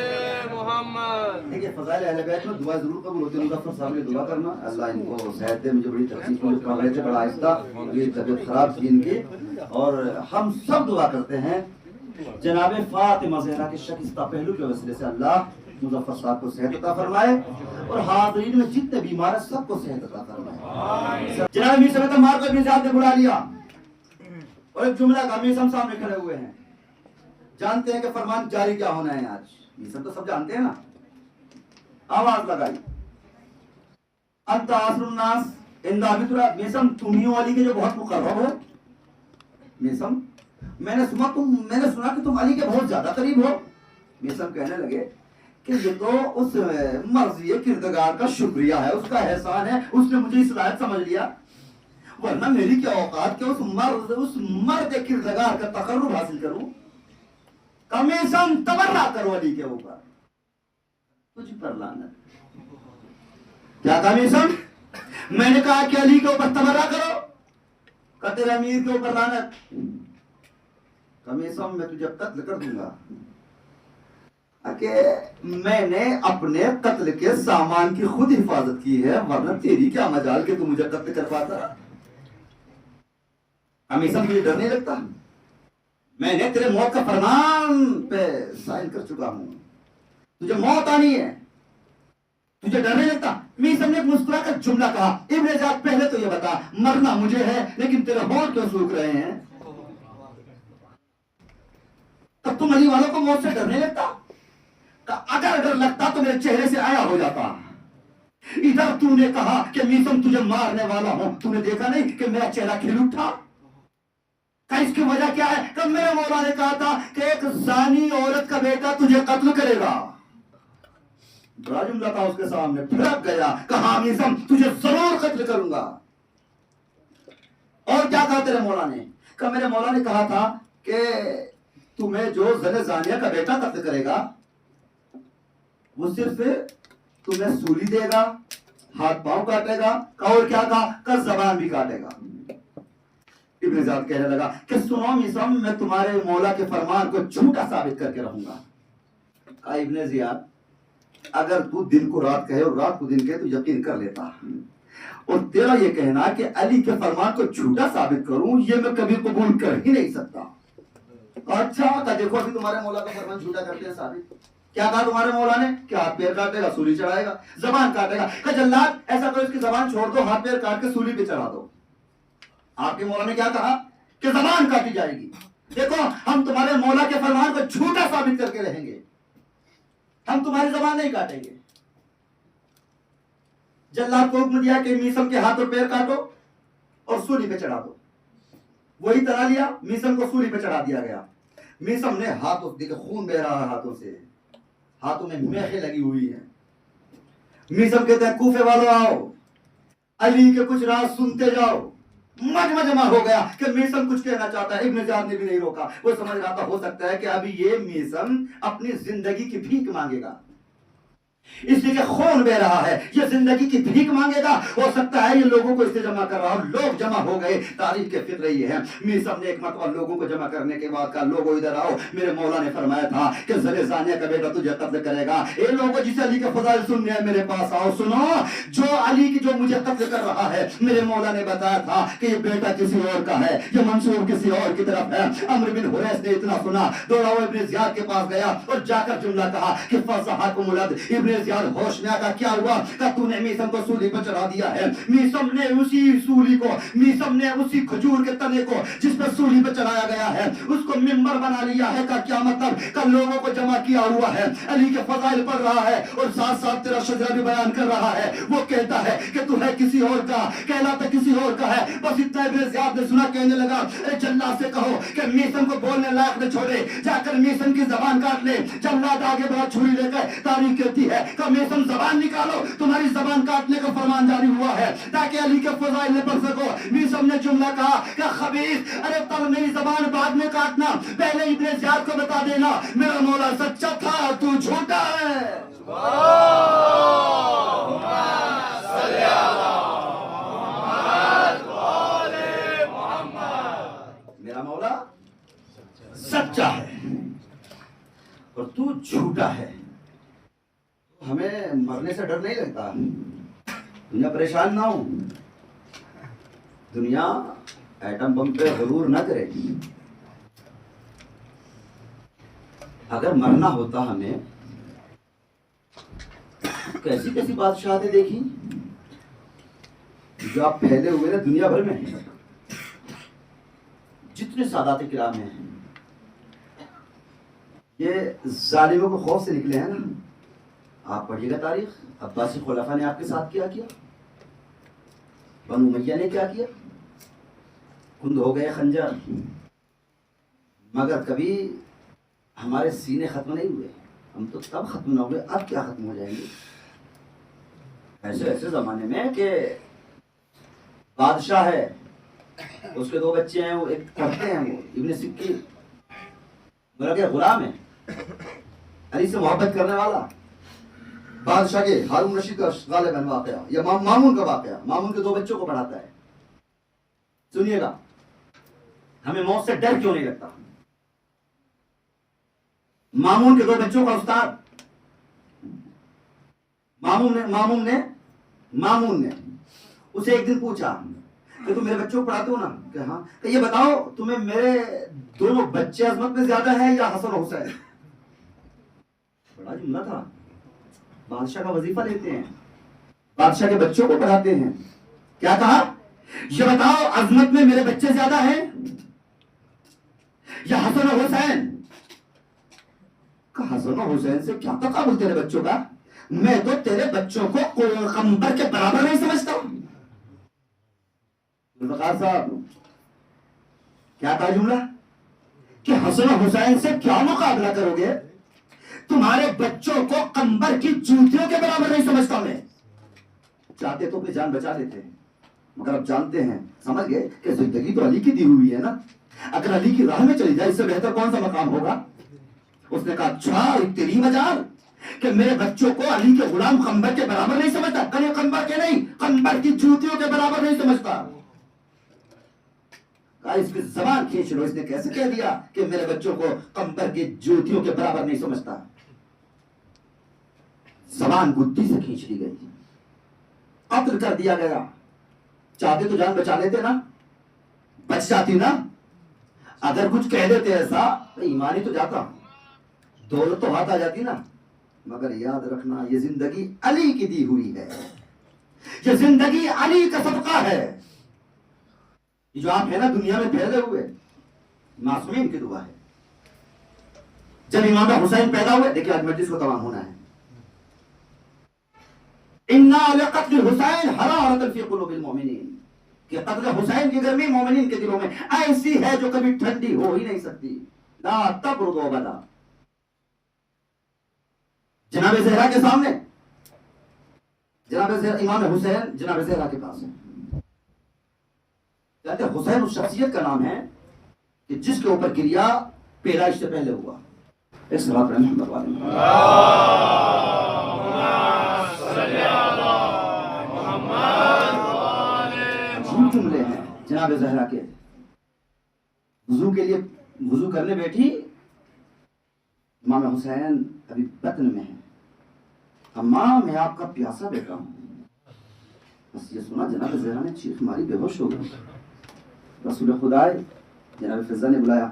Speaker 2: محمد.
Speaker 3: دیکھیے فضائل اہل بیت میں دعا ضرور قبول ہوتی ہے. مظفر صاحب نے دعا کرنا اللہ ان کو صحت دے. مجھے بڑی تکلیف میں کر رہے تھے بڑا آہستہ, یہ طبیعت خراب تھی ان کی, اور ہم سب دعا کرتے ہیں جناب فاطمہ زہرا کے شکستہ پہلو کے وسیلے سے اللہ مظفر صاحب کو صحت عطا فرمائے, اور حاضرین میں جتنے بیمار ہیں سب کو صحت عطا فرمائے. جناب میر صاحب عمار کو ابن زیاد نے بلا لیا اور ایک جملہ کا میر صاحب سامنے کھڑے ہوئے ہیں. جانتے ہیں کہ فرمان جاری کیا ہونا ہے آج, میر صاحب تو سب جانتے ہیں نا. آواز لگائی انت آسر الناس عند ابی تراب. میر صاحب تم ہی علی کے جو بہت مقرب ہو. میر صاحب میں نے سنا کہ تم علی کے بہت زیادہ قریب ہو. میر صاحب کہنے لگے کہ یہ تو اس مرضی کردگار کا شکریہ ہے, اس کا احسان ہے, اس نے مجھے اس لائق سمجھ لیا, ورنہ میری کیا اوقات کہ اس مرد کردگار کا تقرب حاصل کروں. کمیشن تبرہ کرو علی کے اوپر, تجھ پر لعنت. کیا کمیشن؟ میں نے کہا کہ علی کے اوپر تبرہ کرو, کہ تیرے امیر کے اوپر لعنت. کمیشن میں تجھے قتل کر دوں گا. کہ میں نے اپنے قتل کے سامان کی خود حفاظت کی ہے, ورنہ تیری کیا مجال کہ تو مجھے قتل کر پاتا. ہمیشہ مجھے ڈر نہیں لگتا, میں نے تیرے موت کا فرمان پہ سائن کر چکا ہوں, تجھے موت آنی ہے, تجھے ڈر نہیں لگتا. میسم نے مسکرا کر جملہ کہا, ابن زیاد پہلے تو یہ بتا مرنا مجھے ہے لیکن تیرے ہونٹ کیوں سوکھ رہے ہیں؟ تب تم علی والوں کو موت سے ڈر نہیں لگتا؟ اگر ڈر لگتا تو میرے چہرے سے آیا ہو جاتا. ادھر تو نے کہا کہ میسم تجھے مارنے والا ہوں, تو نے دیکھا نہیں کہ میرا چہرہ کھل اٹھا. اس کی وجہ کیا ہے کہ میرے مولا نے کہا تھا کہ ایک زانی عورت کا بیٹا تجھے قتل کرے گا. بڑا جملہ تھا اس کے سامنے, پھڑک گیا, کہا میسم تجھے ضرور قتل کروں گا. اور کیا کہا تیرے مولا نے؟ کہ میرے مولا نے کہا تھا کہ تمہیں جو زن زانیہ کا بیٹا قتل کرے گا وہ صرف تمہیں سولی دے گا, ہاتھ پاؤں کاٹے گا, اور کیا کہا کہ زبان بھی کاٹے گا. ابن زیاد کہنے لگا کہ سنو میسم میں تمہارے مولا کے فرمان کو جھوٹا ثابت کر کے رہوں گا. کہا ابن زیاد اگر تو دن کو رات کہے اور رات کو دن کہے تو یقین کر لیتا, اور تیرا یہ کہنا کہ علی کے فرمان کو جھوٹا ثابت کروں یہ میں کبھی قبول کر ہی نہیں سکتا. اچھا کہ دیکھو ابھی تمہارے مولا کا فرمان جھوٹا کرتے ہیں ثابت. کیا کہا تمہارے مولا نے؟ کہ ہاتھ پیر کاٹے گا, سولی چڑھائے گا, زبان کاٹے گا. کہ جلاد ایسا کرو اس کی زبان چھوڑ دو, ہاتھ پیر کاٹ کے سولی پہ چڑھا دو. آپ کے مولا نے کیا کہا کہ زبان کاٹی جائے گی. دیکھو ہم تمہارے مولا کے فرمان کو جھوٹا ثابت کر کے رہیں گے, ہم تمہاری زبان نہیں کاٹیں گے. جلاد کو حکم دیا کہ میسم کے ہاتھ اور پیر کاٹو اور سولی پہ چڑھا دو. وہی طرح لیا, میسم کو سولی پہ چڑھا دیا گیا. میسم نے ہاتھوں دیکھے خون بہ رہا ہے ہاتھوں سے, ہاتھوں میں میخیں لگی ہوئی ہیں. میسم کہتے ہیں کوفے والوں آؤ, علی کے کچھ راز سنتے جاؤ. مجمع جمع ہو گیا کہ میسم کچھ کہنا چاہتا ہے. ابن زیاد نے بھی نہیں روکا, وہ سمجھ رہا تھا ہو سکتا ہے کہ ابھی یہ میسم اپنی زندگی کی بھیک مانگے گا, اس لیے کہ خون بہ رہا ہے, یہ زندگی کی بھیک مانگے گا. ہو سکتا ہے یہ لوگوں کو اس سے جمع کر رہا ہو. لوگ جمع ہو گئے, تاریخ کے فکر یہ ہے. میسم نے ایک مرتبہ لوگوں کو جمع کرنے کے بعد کہا لوگوں ادھر آؤ, میرے مولا نے فرمایا تھا کہ زن زانیہ کا بیٹا تجھے قتل کرے گا. اے لوگوں جسے علی کے فضائل سننے ہیں میرے پاس آؤ. سنو, جو علی کی جو مجھے قتل کر رہا ہے میرے مولا نے بتایا تھا کہ یہ بیٹا کسی اور کا ہے, یہ منصور کسی اور کی طرف ہے. عمرو بن حریث نے اتنا سنا, دوڑا وہ ابن زیاد کے پاس گیا اور جا کر جملہ کہا کہ فصحاکم الارض. ابن زیاد ہوش میں کا کیا ہوا کہ تو نے میسم کو سولی پر چڑھا دیا ہے. میسم نے اسی سولی کو, میسم نے اسی کھجور کے تنے کو جس پر سولی پر چڑھایا گیا ہے اس کو منبر بنا لیا ہے. کا کیا مطلب کہ لوگوں کو جمع کیا ہوا ہے, علی کے فضائل پڑھ رہا ہے اور ساتھ ساتھ تیرا شجرہ بھی بیان کر رہا ہے. وہ کہتا ہے کہ تو ہے کسی اور کا, کہلاتا کسی اور کا ہے. بس اتنا ابن زیاد نے سنا, کہنے لگا اے جلاد سے کہو کہ میسم کو بولنے لائق نہ چھوڑے, جا کر میسم کی زبان کاٹ لے. جلاد آگے بڑھا چھری لے کر, تاریخ کہتی ہے کہ میسم زبان نکالو, تمہاری زبان کاٹنے کا فرمان جاری ہوا ہے تاکہ علی کے فضائل نہ پڑھ سکو. میسم نے جملہ کہا کہ خبیث, ارے تب میری زبان بعد میں کاٹنا, پہلے ابن زیاد کو بتا دینا میرا مولا سچا تھا تو جھوٹا ہے. میرا مولا سچا ہے اور تو جھوٹا ہے.
Speaker 1: ہمیں مرنے سے ڈر نہیں لگتا، دنیا پریشان نہ ہو، دنیا ایٹم بم پہ غرور نہ کرے. اگر مرنا ہوتا ہمیں، کیسی کیسی بادشاہتیں دیکھی جو آپ پھیلے ہوئے نا دنیا بھر میں. جتنے سادات کرام ہیں یہ ظالموں کو خوف سے نکلے ہیں نا. آپ پڑھیے گا تاریخ، عباسی خلفاء نے آپ کے ساتھ کیا کیا، بنو امیہ نے کیا کیا. کند ہو گئے خنجر، مگر کبھی ہمارے سینے ختم نہیں ہوئے. ہم تو تب ختم نہ ہوئے، اب کیا ختم ہو جائیں گے. ایسے ایسے زمانے میں کہ بادشاہ ہے، اس کے 2 بچے ہیں، وہ ایک پڑھتے ہیں، وہ ابن سکی میرا کیا غلام ہے، علی سے محبت کرنے والا. بادشاہ کے ہارون رشید کا غالباً واقعہ یا مامون کا واقعہ، مامون کے 2 بچوں کو پڑھاتا ہے. سنیے گا، ہمیں موت سے ڈر کیوں نہیں لگتا. مامون کے 2 بچوں کا استاد مامون نے اسے ایک دن پوچھا کہ تم میرے بچوں کو پڑھاتے ہو نا؟ کہ ہاں. کہ یہ بتاؤ تمہیں میرے دونوں بچے عظمت میں زیادہ ہیں یا حسن و حسین؟ بڑا جملہ تھا. بادشاہ کا وظیفہ لیتے ہیں، بادشاہ کے بچوں کو پڑھاتے ہیں. کیا کہا؟ یہ بتاؤ عظمت میں میرے بچے زیادہ ہیں یا حسن و حسین؟ کہ حسن و حسین سے کیا تقابل تیرے بچوں کا، میں تو تیرے بچوں کو قمبر کے برابر نہیں سمجھتا ہوں. ذوالفقار صاحب کیا کہا جملہ کہ حسن و حسین سے کیا مقابلہ کرو گے، تمہارے بچوں کو قمبر کی جوتیوں کے برابر نہیں سمجھتا میں. چاہتے تو اپنی جان بچا لیتے ہیں، مگر اب جانتے ہیں، سمجھ گئے کہ زندگی تو علی کی دی ہوئی ہے نا. اگر علی کی راہ میں چلی جائے اس سے بہتر کون سا مقام ہوگا. اس نے کہا اچھا تیری مجال کہ میرے بچوں کو علی کے غلام قمبر کے برابر نہیں سمجھتا. کہیں قمبر کے نہیں، قمبر کی جوتیوں کے برابر نہیں سمجھتا. کہا اس کی زبان کھینچ لو. اس نے کیسے کہہ دیا کہ میرے بچوں کو قمبر کی جوتیوں کے برابر نہیں سمجھتا. زبان گدی سے کھینچ لی گئی، قتل کر دیا گیا. چاہتے تو جان بچا لیتے نا، بچ جاتی نا. اگر کچھ کہہ دیتے ایسا تو ایمان ہی تو جاتا، دولت تو ہاتھ آ جاتی نا. مگر یاد رکھنا یہ زندگی علی کی دی ہوئی ہے، یہ زندگی علی کا صدقہ ہے. یہ جو آپ ہیں نا دنیا میں پھیلے ہوئے، معصومین کی دعا ہے. جب امام حسین پیدا ہوئے، دیکھیں آج مجلس کو تمام ہونا ہے. اِنَّا لِقَتْلِ حسین حَرَارَةً فِي قُلُوبِ الْمُؤْمِنِينَ کہ قتل حسین کی گرمی مومنین کے دلوں میں ایسی ہے جو کبھی ٹھنڈی ہو ہی نہیں سکتی. لا تبرد ابدا. جناب زہرا کے سامنے، جناب امام حسین جناب زہرا کے پاس ہے. کہتے ہیں حسین اس شخصیت کا نام ہے کہ جس کے اوپر کریا پیدائش سے پہلے ہوا. اس صلاۃ پر محمد والے جملے ہیں جناب زہرا کے. وضو کے لیے وضو کرنے بیٹھی، امام حسین ابھی بطن میں ہے. اماں میں آپ کا پیاسا بیٹا ہوں. بس یہ سنا جناب زہرا نے چیخ ماری، بے ہوش ہو گئی. رسول خدا جناب فضا نے بلایا.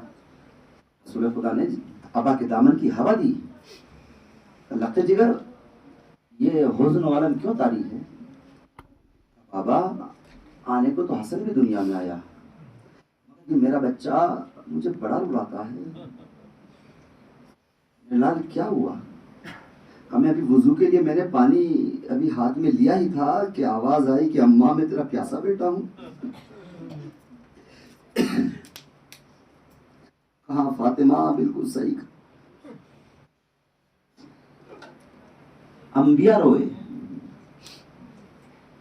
Speaker 1: رسول خدا نے ابا کے دامن کی ہوا دی. اللہ کے جگر یہ حزن والا کیوں تاری ہے؟ بابا آنے کو تو حسن بھی دنیا میں آیا، مگر میرا بچہ مجھے بڑا رلاتا ہے. لال کیا ہوا؟ ہمیں ابھی وضو کے لیے میں نے پانی ابھی ہاتھ میں لیا ہی تھا کہ آواز آئی کہ اماں میں تیرا پیاسا بیٹا ہوں. کہاں فاطمہ بالکل صحیح. انبیاء روئے،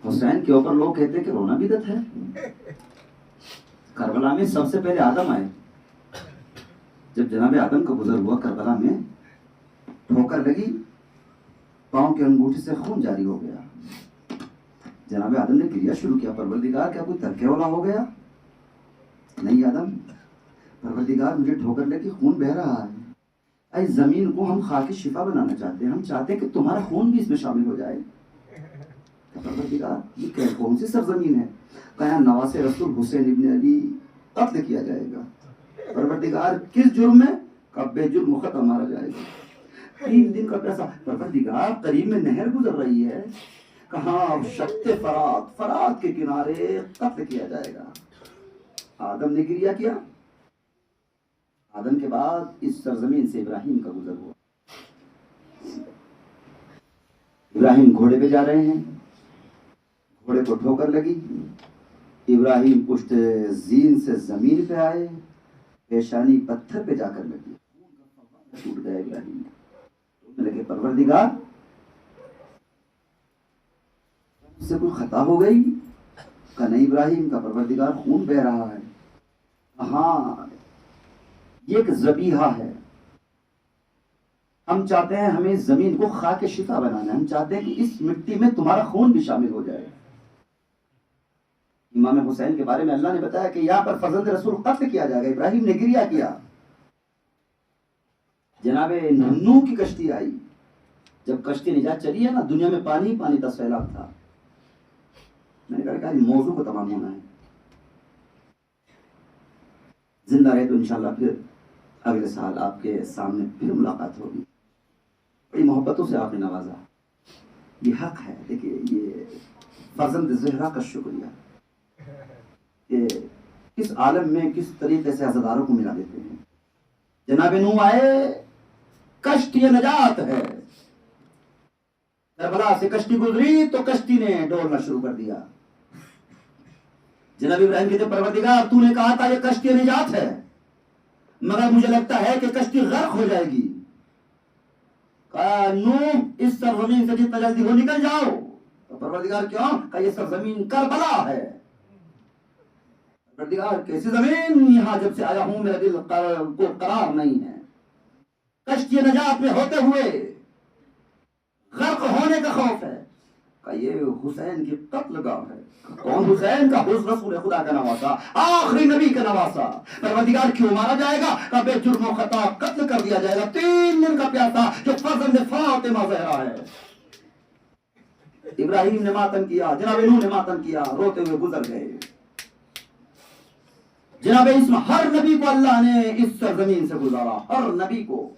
Speaker 1: حسین کے اوپر لوگ کہتے کہ رونا بدعت ہے. کربلا میں سب سے پہلے آدم آئے. جب جناب آدم کا گزر ہوا کربلا میں، ٹھوکر لگی، پاؤں کے انگوٹھی سے خون جاری ہو گیا. جناب آدم نے گریا شروع کیا، پروردگار کیا کوئی ترکے والا ہو گیا؟ نہیں آدم، پروردگار مجھے ٹھوکر لگی، خون بہ رہا ہے. اے زمین کو ہم خاک شفا بنانا چاہتے ہیں، ہم چاہتے ہیں کہ تمہارا خون بھی اس میں شامل ہو جائے. پروردگار یہ کون سی سرزمین ہے؟ کہا نواز رسول حسین ابن علی قتل کیا جائے گا. پروردگار کس جرم میں؟ کہا بے جرم ختم مارا جائے گا. 3 دن کا پیسہ. پروردگار قریب میں نہر گزر رہی ہے، کہاں شط فرات کے کنارے قتل کیا جائے گا. آدم نے گریہ کیا. آدم کے بعد اس سرزمین سے ابراہیم کا گزر ہوا. ابراہیم گھوڑے پہ جا رہے ہیں، گھوڑے کو ٹھوکر لگی. ابراہیم پشت زین سے زمین پہ آئے، پیشانی پتھر پہ جا کر لگی. ٹوٹ گیا ابراہیم. لگے پروردگار اس سے کوئی خطا ہو گئی؟ کہا نہیں ابراہیم. کا پروردگار خون بہ رہا ہے. ہاں یہ ایک ذبیحہ ہے. ہم چاہتے ہیں ہمیں زمین کو خاک شفا بنانا ہے، ہم چاہتے ہیں کہ اس مٹی میں تمہارا خون بھی شامل ہو جائے. امام حسین کے بارے میں اللہ نے بتایا کہ یہاں پر فرزند رسول قتل کیا جائے گا. ابراہیم نے گریہ کیا. جناب نوح کی کشتی آئی. جب کشتی نجات چلی ہے نا، دنیا میں پانی پانی کا سیلاب تھا. میں نے کہا موضوع کو تمام ہونا ہے. زندہ رہے تو انشاءاللہ پھر اگلے سال آپ کے سامنے پھر ملاقات ہوگی. بڑی محبتوں سے آپ نے نوازا. یہ حق ہے. دیکھیے یہ فرزند زہرا کا شکریہ کہ کس عالم میں کس طریقے سے عزاداروں کو ملا دیتے ہیں. جناب نوح آئے، کشتی نجات ہے. کربلا سے کشتی گزری تو کشتی نے ڈولنا شروع کر دیا. جناب ابراہیم کہتے پروردگار تو نے کہا تھا یہ کشتی نجات ہے، مگر مجھے لگتا ہے کہ کشتی غرق ہو جائے گی. کہا نوح اس سرزمین سے جتنا جلدی ہو نکل جاؤ. تو پروردگار کیوں؟ کہا یہ سرزمین کربلا ہے. پروردگار کیسی زمین؟ یہاں جب سے آیا ہوں میرا دل کو قرار نہیں ہے. کشتی نجات میں ہوتے ہوئے غرق ہونے کا خوف ہے. کہ یہ حسین کی قتل گاہ ہے. کون حسین؟ کا حسن رسول خدا کا نواسا، آخری نبی کا نواسا. پروردگار کیوں مارا جائے گا؟ کہ بے جرم و خطا قتل کر دیا جائے گا. 3 دن کا پیاسا جو فرزند فاطمہ زہرا ہے. ابراہیم نے ماتم کیا، جناب نوح نے ماتم کیا، روتے ہوئے گزر گئے. جناب ہر نبی کو اللہ نے اس سرزمین سے گزارا، ہر نبی کو.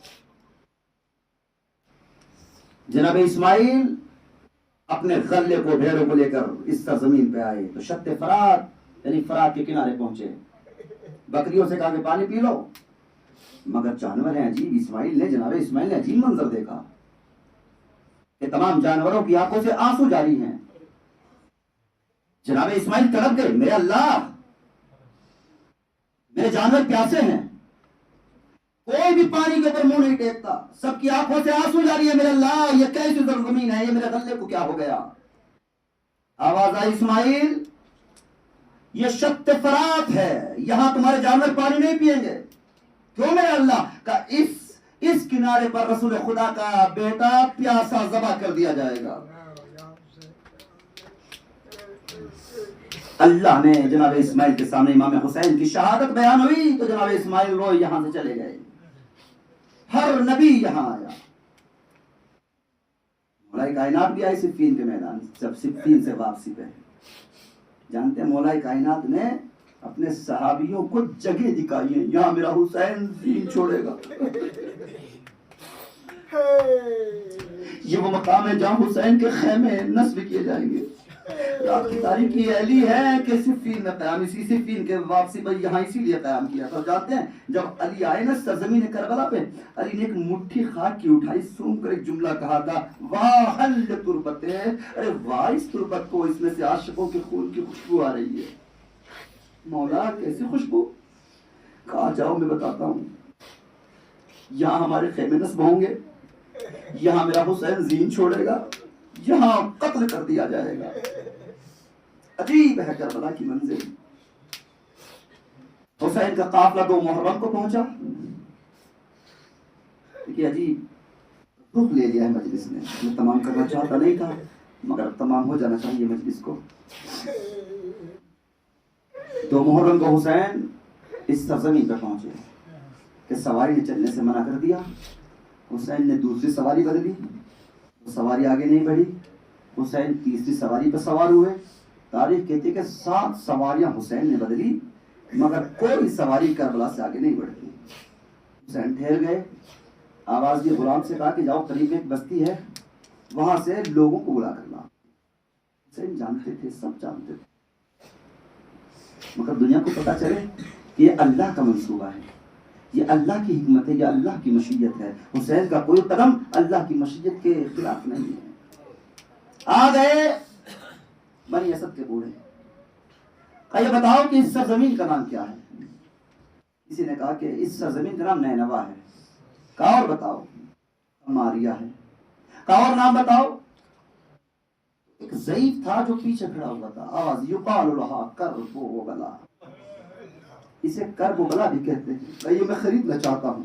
Speaker 1: جناب اسماعیل اپنے غلے کو بھیڑوں کو لے کر اس سرزمین پہ آئے تو شط فرات یعنی فرات کے کنارے پہنچے. بکریوں سے کہا کہ پانی پی لو، مگر جانور ہیں عجیب. جناب اسماعیل نے عجیب منظر دیکھا کہ تمام جانوروں کی آنکھوں سے آنسو جاری ہیں. جناب اسماعیل تڑپ گئے، میرے اللہ میرے جانور پیاسے ہیں. کوئی بھی پانی کے اوپر منہ نہیں ٹیکتا، سب کی آنکھوں سے آنسو جاری ہے. میرے اللہ یہ کیسی سرزمین ہے، یہ میرے غلے کو کیا ہو گیا؟ آواز آئی اسماعیل یہ شط فرات ہے، یہاں تمہارے جانور پانی نہیں پیئیں گے. کیوں میرے اللہ؟ کا اس کنارے پر رسول خدا کا بیٹا پیاسا ذبح کر دیا جائے گا. اللہ نے جناب اسماعیل کے سامنے امام حسین کی شہادت بیان ہوئی تو جناب اسماعیل روئے یہاں سے چلے گئے. ہر نبی یہاں آیا. مولا کائنات بھی آئی صفین کے میدان جب صفین سے واپسی پہ. جانتے ہیں مولا کائنات نے اپنے صحابیوں کو جگہ دکھائی ہے، یہاں میرا حسین دین چھوڑے گا. یہ وہ مقام ہے جہاں حسین کے خیمے نصب کیے جائیں گے. رات کی تاریخی علی ہے کہ صفین میں قیام، اسی صفین کے واپسی پر یہاں اسی لیے قیام کیا تھا. جانتے ہیں جب علی آئے نا سرزمین کربلا پہ، علی نے ایک مٹھی خاک کی اٹھائی، سونگ کر ایک جملہ کہا تھا، واہ حل تربت. ارے واہ اس تربت کو، اس میں سے عاشقوں کے خون کی خوشبو آ رہی ہے. مولا کیسی خوشبو؟ کہا جاؤ میں بتاتا ہوں. یہاں ہمارے خیمے نصب ہوں گے، یہاں میرا حسین زین چھوڑے گا، یہاں قتل کر دیا جائے گا. عجیب ہے کربلا کی منزل. حسین کا قافلہ 2 محرم کو پہنچا. دیکھیے عجیب رخ لے لیا ہے مجلس نے. میں تمام کرنا چاہتا نہیں تھا مگر اب تمام ہو جانا چاہیے مجلس کو. 2 محرم کو حسین اس سرزمین پر پہنچے کہ سواری نے چلنے سے منع کر دیا. حسین نے دوسری سواری بدلی، سواری آگے نہیں بڑھی، حسین تیسری سواری پر سوار ہوئے. تاریخ کہتی ہے کہ 7 سواریاں حسین نے بدلی مگر کوئی سواری کربلا سے آگے نہیں بڑھتی. حسین ٹھہر گئے، آواز دی غلام سے کہا کہ جاؤ قریب ایک بستی ہے وہاں سے لوگوں کو بلا کر لا. حسین جانتے تھے، سب جانتے تھے، مگر دنیا کو پتا چلے کہ یہ اللہ کا منصوبہ ہے، یہ اللہ کی حکمت ہے، یہ اللہ کی مشیت ہے. حسین کا کوئی قدم اللہ کی مشیت کے خلاف نہیں ہے. آ گئے بنی اسد کے بوڑھے، یہ بتاؤ کہ اس سرزمین کا نام کیا ہے؟ کسی نے کہا کہ اس سرزمین کا نام نینوا ہے. کہا اور بتاؤ؟ ماریا ہے. کہا اور نام بتاؤ؟ ایک ضعیف تھا جو پیچھے کھڑا ہوا تھا، آواز یقال لہا کرب و بلا، اسے کرب و بلا بھی کہتے ہیں. یہ میں خریدنا چاہتا ہوں.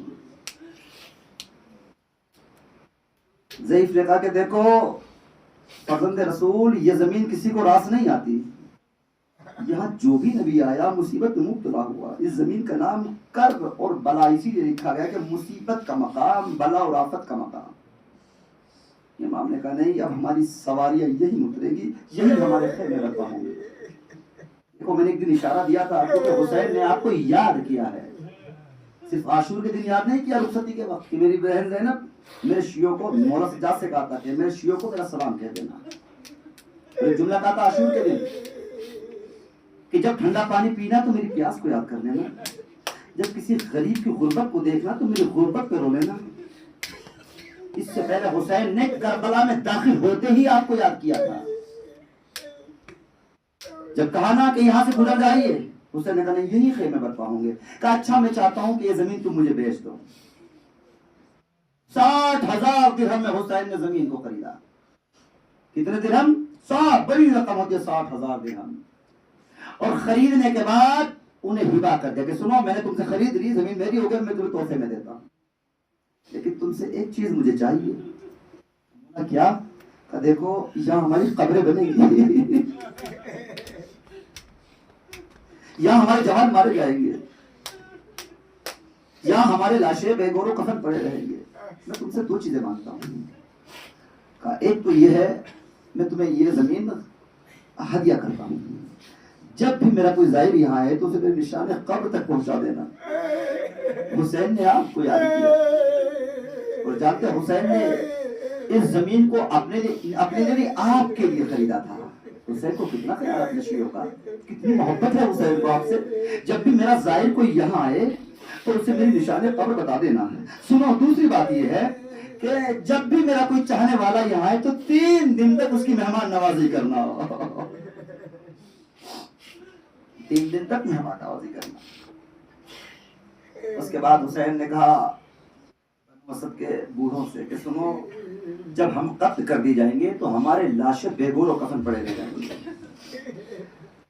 Speaker 1: ضعیف نے کہا کہ دیکھو فرزند رسول، یہ زمین کسی کو راس نہیں آتی، یہاں جو بھی نبی آیا مصیبت میں مبتلا ہوا. اس زمین کا نام کرب اور بلا اسی لیے لکھا گیا کہ مصیبت کا مقام، بلا اور آفت کا مقام. امام نے کہا نہیں، اب ہماری سواریاں یہی اترے گی، یہی ہمارے خیمے رکھا ہوں گے. دیکھو میں نے ایک دن اشارہ دیا تھا آپ کو کہ حسین نے آپ کو یاد کیا ہے، صرف عاشور کے دن یاد نہیں کیا، رخصتی کے وقت کہ میری بہن زینب میرے شیعوں کو، مولا سجاد سے کہا تھا کہ میرے شیعوں کو میرا سلام کہہ دینا. ایک جملہ کہا تھا عاشور کے دن کہ جب ٹھنڈا پانی پینا تو میری پیاس کو یاد کر لینا، جب کسی غریب کی غربت کو دیکھنا تو میری غربت پہ رو لینا. اس سے پہلے حسین نے کربلا میں داخل ہوتے ہی آپ کو یاد کیا تھا. جب کہا نا کہ یہاں سے گزر جائیے، حسین نے کہا نہیں، یہی خیمے برپا ہوں گے. کہا اچھا میں چاہتا ہوں کہ یہ زمین تم مجھے بیچ دو. 60,000 درہم میں حسین نے زمین کو خریدا. کتنے درہم؟ 60. بڑی رقم ہوتی ہے 60,000 درہم. اور خریدنے کے بعد انہیں ہبا کر دیا کہ سنو میں نے تم سے خرید لی، زمین میری ہو گئی، میں تمہیں تحفے میں دیتا ہوں، لیکن تم سے ایک چیز مجھے چاہیے. کیا؟ کہ دیکھو یہاں ہماری قبریں بنیں گی، یہاں ہمارے جوان مارے جائیں گے، یہاں ہمارے لاشیں بے گور و کفن پڑے رہیں گے. میں تم سے 2 چیزیں مانگتا ہوں. کہا ایک تو یہ ہے میں تمہیں یہ زمین ہدیہ کرتا ہوں، جب بھی میرا کوئی زائر یہاں آئے تو اسے میرے نشان قبر تک پہنچا دینا. حسین نے آپ کو یاد کیا، اور جانتے ہیں حسین نے اس زمین کو اپنے لیے آپ کے لیے خریدا تھا. حسین کو کتنا خیال اپنے شیعوں کا، کتنی محبت ہے حسین کو آپ سے. جب بھی میرا زائر کوئی یہاں آئے تو اسے میری نشان قبر بتا دینا. سنو دوسری بات یہ ہے کہ جب بھی میرا کوئی چاہنے والا یہاں آئے تو 3 دن تک اس کی مہمان نوازی کرنا. 3 دن تک مہمان نوازی کرنا. اس کے بعد حسین نے کہا مسد کے بوڑھوں سے کہ سنو جب ہم قتل کر دی جائیں گے تو ہمارے لاشیں بے گور و کفن پڑے رہ جائیں گے.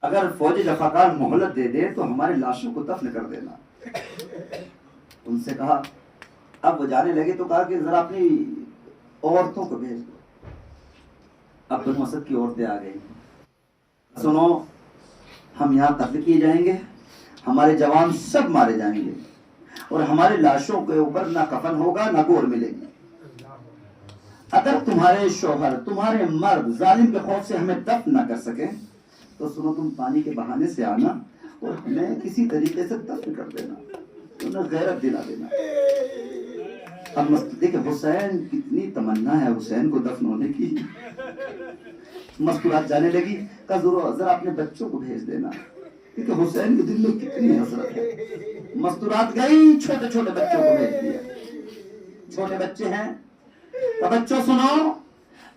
Speaker 1: اگر فوج جفاکار مہلت دے دے تو ہمارے لاشوں کو دفن کر دینا. ان سے کہا، اب وہ جانے لگے تو کہا کہ ذرا اپنی عورتوں کو بھیج دو. اب بنو اسد کی عورتیں آ گئی. سنو ہم یہاں قتل کیے جائیں گے، ہمارے جوان سب مارے جائیں گے، اور ہمارے لاشوں کے اوپر نہ کفن ہوگا نہ گور ملے گی. اگر تمہارے شوہر، تمہارے مرد ظالم کے خوف سے ہمیں دفن نہ کر سکیں تو سنو تم پانی کے بہانے سے آنا اور ہمیں کسی طریقے سے دفن کر دینا، انہیں غیرت دلا دینا. اب دیکھیں حسین کتنی تمنا ہے حسین کو دفن ہونے کی. مستورات جانے لگی، کہا ذرا اپنے بچوں کو بھیج دینا، کیونکہ حسین کے دل میں کتنی حسرت ہے. مستورات گئی، چھوٹے چھوٹے بچوں کو بھیج دیا. چھوٹے بچے ہیں تو بچوں سنو،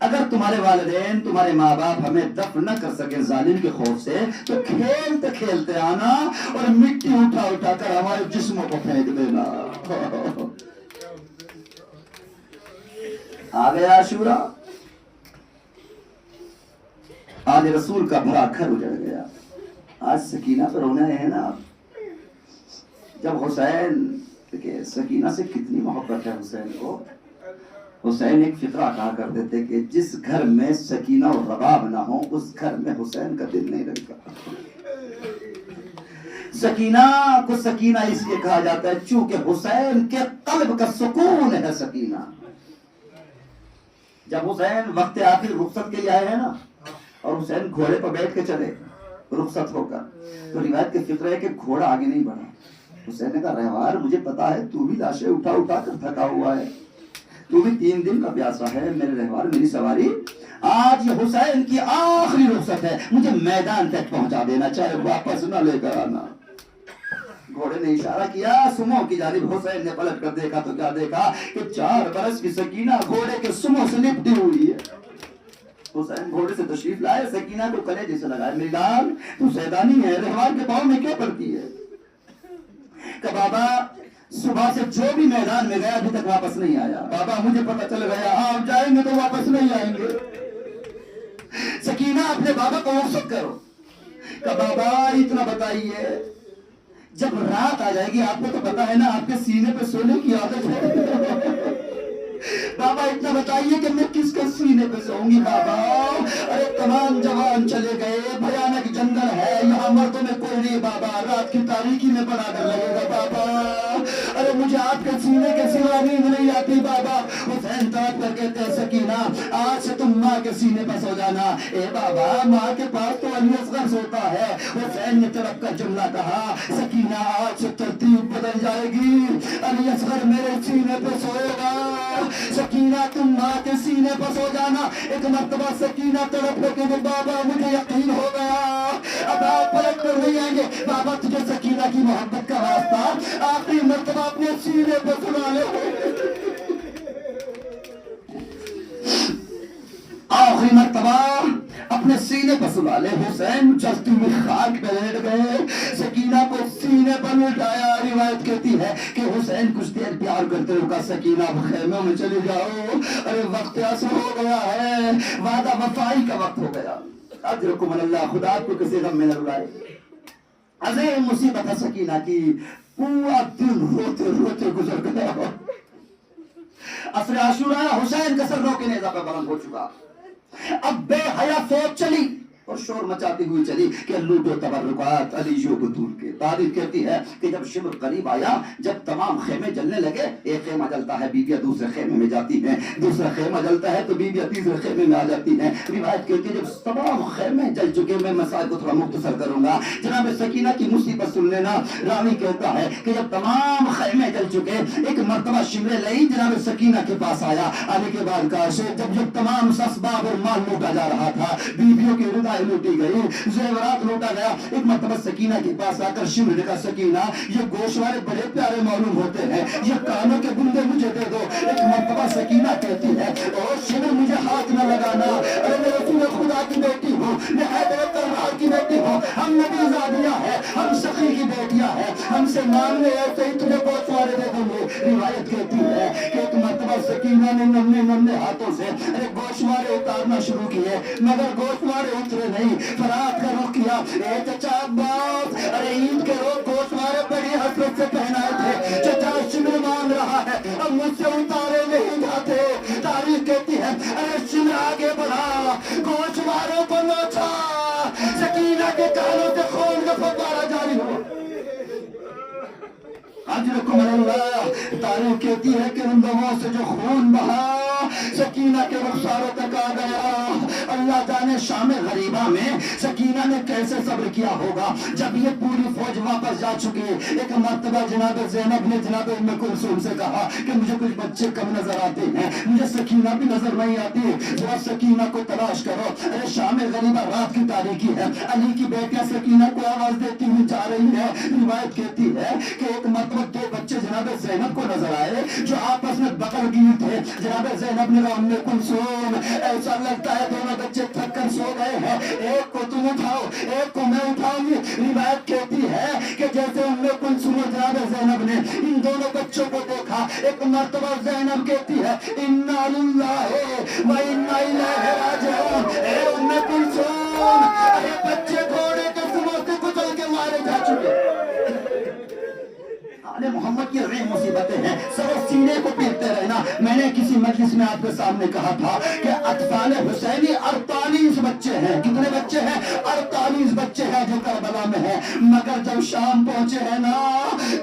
Speaker 1: اگر تمہارے والدین، تمہارے ماں باپ ہمیں دفن نہ کر سکے ظالم کے خوف سے تو کھیلتے کھیلتے آنا اور مٹی اٹھا اٹھا کر ہمارے جسموں کو پھینک دینا. آ گیا عاشورہ، آج رسول کا بھرا گھر اجڑ گیا. آج سکینہ پر رونا ہے نا. جب حسین، دیکھیں سکینہ سے کتنی محبت ہے حسین کو. حسین ایک فقرہ کہا کرتے تھے کہ جس گھر میں سکینہ اور رباب نہ ہو اس گھر میں حسین کا دل نہیں لگتا.
Speaker 3: سکینہ کو سکینہ اس لیے کہا جاتا ہے چونکہ حسین کے قلب کا سکون ہے سکینہ. جب حسین وقت آخر رخصت کے لیے آئے ہیں نا، اور حسین گھوڑے پر بیٹھ کے چلے رخصت ہو کر، تو روایت کے فکر ہے کہ گھوڑا آگے نہیں بڑھا. حسین نے کہا رہوار مجھے پتا ہے تو بھی لاشیں اٹھا اٹھا کر تھکا ہوا ہے، تو بھی 3 دن کا پیاسا ہے، میرے رہوار میری سواری آج یہ حسین کی آخری رخصت ہے، مجھے میدان تک پہنچا دینا، چاہے واپس نہ لے کر آنا. گھوڑے نے اشارہ کیا سمو کی جانب. حسین نے پلٹ کر دیکھا تو کیا دیکھا کہ 4 برس کی سکینہ گھوڑے کے سمو سے لپٹی ہوئی ہے. حسین گھوڑے سے تشریف لائے، سکینہ کو کلیجے سے لگائے. میری لال تو سیدانی ہے، رہوار کے پاؤں میں کیوں پڑتی ہے؟ کہ بابا صبح سے جو بھی میدان میں گیا ابھی تک واپس نہیں آیا. بابا مجھے پتہ چل گیا آپ جائیں گے تو واپس نہیں آئیں گے. سکینہ اپنے بابا کو رخصت کرو. کہ بابا اتنا بتائیے جب رات آ جائے گی آپ کو تو پتا ہے نا آپ کے سینے پہ سونے کی عادت ہے. بابا اتنا بتائیے کہ میں کس کے سینے پہ سوؤں گی بابا؟ ارے تمام جوان چلے گئے، بھیانک جنگل ہے، یہاں مردوں میں کوئی نہیں بابا، رات کی تاریکی میں بڑا ڈر لگے گا بابا. ارے مجھے آپ کے سینے کے سوا نیند نہیں آتی بابا. حسین تڑپ کر کہتے ہیں سکینہ آج سے تم ماں کے سینے پہ سو جانا. اے بابا ماں کے پاس تو علی اصغر سوتا ہے. حسین نے تڑپ کر جملہ کہا سکینہ آج سے ترتیب بدل جائے گی، علی اصغر میرے سینے پہ سوئے گا. سکینہ تم ماں کے سینے پر سو جانا. ایک مرتبہ سکینہ تڑپ کے بابا مجھے یقین ہو گیا اب آپ پلٹ کر نہیں آئیں گے. بابا تجھے سکینہ کی محبت کا واسطہ آخری مرتبہ اپنے سینے پر سنا لے. آخری مرتبہ اپنے سینے پر سنا لے. حسین جلتی ہوئی خاک پہ لیٹ گئے، سکینہ کو سینے پر لٹایا. روایت کہتی ہے کہ حسین کچھ دیر پیار کرتے ہوئے کہا سکینہ اب خیمے میں چلی جاؤ، ارے وقت عصر ہو گیا ہے، وعدہ وفائی کا وقت ہو گیا. اجرکم اللہ، خدا کو کسی غم میں نہ رلائے. عظیم مصیبت ہے سکینہ کی، پورا دن روتے روتے گزر گیا. عصر عاشورہ حسین کا سر رو کے نیزہ پہ بلند ہو چکا. اب بے حیا فوج چلی اور شور مچاتی ہوئی چلی کہ لوٹو تبرکات علیوں کو دور کے. تاریخ کہتی ہے کہ جب شمر قریب آیا، جب تمام خیمے جلنے لگے، ایک خیمہ جلتا ہے بیویاں دوسرے خیمے میں جاتی ہیں، دوسرا خیمہ جلتا ہے تو بیویاں تیسرے خیمے میں آ جاتی ہیں. روایت کہتی ہے جب تمام خیمے جل چکے، میں مسائل کو تھوڑا مختصر کروں گا. جناب سکینہ کی مصیبت سن لینا. راوی کہتا ہے کہ جب تمام خیمے جل چکے، ایک مرتبہ شمر لئی جناب سکینہ کے پاس آیا. آنے کے بعد کہا جب تمام اسباب اور مال لوٹا جا رہا تھا، بیویوں کی رضا لوٹی گئی، زیورات لوٹا گیا، ایک مرتبہ سکینہ کے پاس آ کر شمر نے کہا سکینہ یہ گوشوارے بڑے پیارے معلوم ہوتے ہیں، یہ کانوں کے بندے مجھے دے دو. ایک مرتبہ سکینہ کہتی ہے اور شمر مجھے ہاتھ نہ لگانا، ارے میں رسول خدا کی بیٹی ہوں، میں حیدر تلوار کی بیٹی ہوں، ہم نبی زادیاں ہیں، ہم سخی کی بیٹیاں ہیں، ہم سے مانگنے ایسے ہی تجھے گوشوارے دے دوں گے. روایت کہتی ہے کہ ایک مرتبہ سکینہ نے نمنے ہاتھوں سے گوشوارے اتارنا شروع کیے، مگر گوشوارے اترے نہیں. فرات کا رخ کیا، اے چچا عباس، ارے عید کے روز گوشوارے بڑی حسرت سے پہنائے تھے، چچا شمر مانگ رہا ہے، اب مجھ سے اتارے نہیں جاتے. تاریخ کہتی ہے ارے شمر آگے بڑھا، گوشواروں کو نوچا، سکینہ کے کانوں سے خون کا فوارہ جاری ہوا. اجرکم اللہ. تاریخ کہتی ہے کہ ان لوگوں سے جو خون بہا سکینہ کے رخساروں تک آ گیا. اللہ جانے شام غریبہ میں سکینہ نے کیسے صبر کیا ہوگا. جب یہ پوری فوج واپس جا چکی، ایک مرتبہ جناب زینب نے جناب ام کلثوم سے کہا کہ مجھے کچھ بچے کم نظر آتے ہیں، مجھے سکینہ بھی نظر نہیں آتی، ذرا سکینہ کو تلاش کرو. ارے شام غریبہ رات کی تاریکی ہے، علی کی بیٹیاں سکینہ کو آواز دیتی ہوئی جا رہی ہے. روایت کہتی ہے کہ ایک مرتبہ 2 بچے جناب زینب کو نظر آئے جو آپس میں بقر گیر تھے. جناب زینب نے کہا ام کلثوم ایسا لگتا ہے دونوں بچے تھک کر سو گئے ہیں، ایک کو تم اٹھاؤ ایک کو میں اٹھاؤں گی. روایت کہتی ہے کہ جیسے ام کلثوم اور جناب زینب نے ان دونوں بچوں کو دیکھا، ایک مرتبہ زینب کہتی ہے انا للہ و انا الیہ راجعون. اے ام کلثوم، ارے بچے گھوڑے کے سموں سے کچل کے مارے جا چکے. محمد کی رہی مصیبتیں ہیں، سر سینے کو پیٹتے رہنا. میں نے کسی مجلس میں آپ کے سامنے کہا تھا کہ اطفال حسینی 48 بچے ہیں. کتنے بچے ہیں؟ 48 120 بچے ہیں جو کربلا میں ہیں، مگر جب شام پہنچے ہیں نا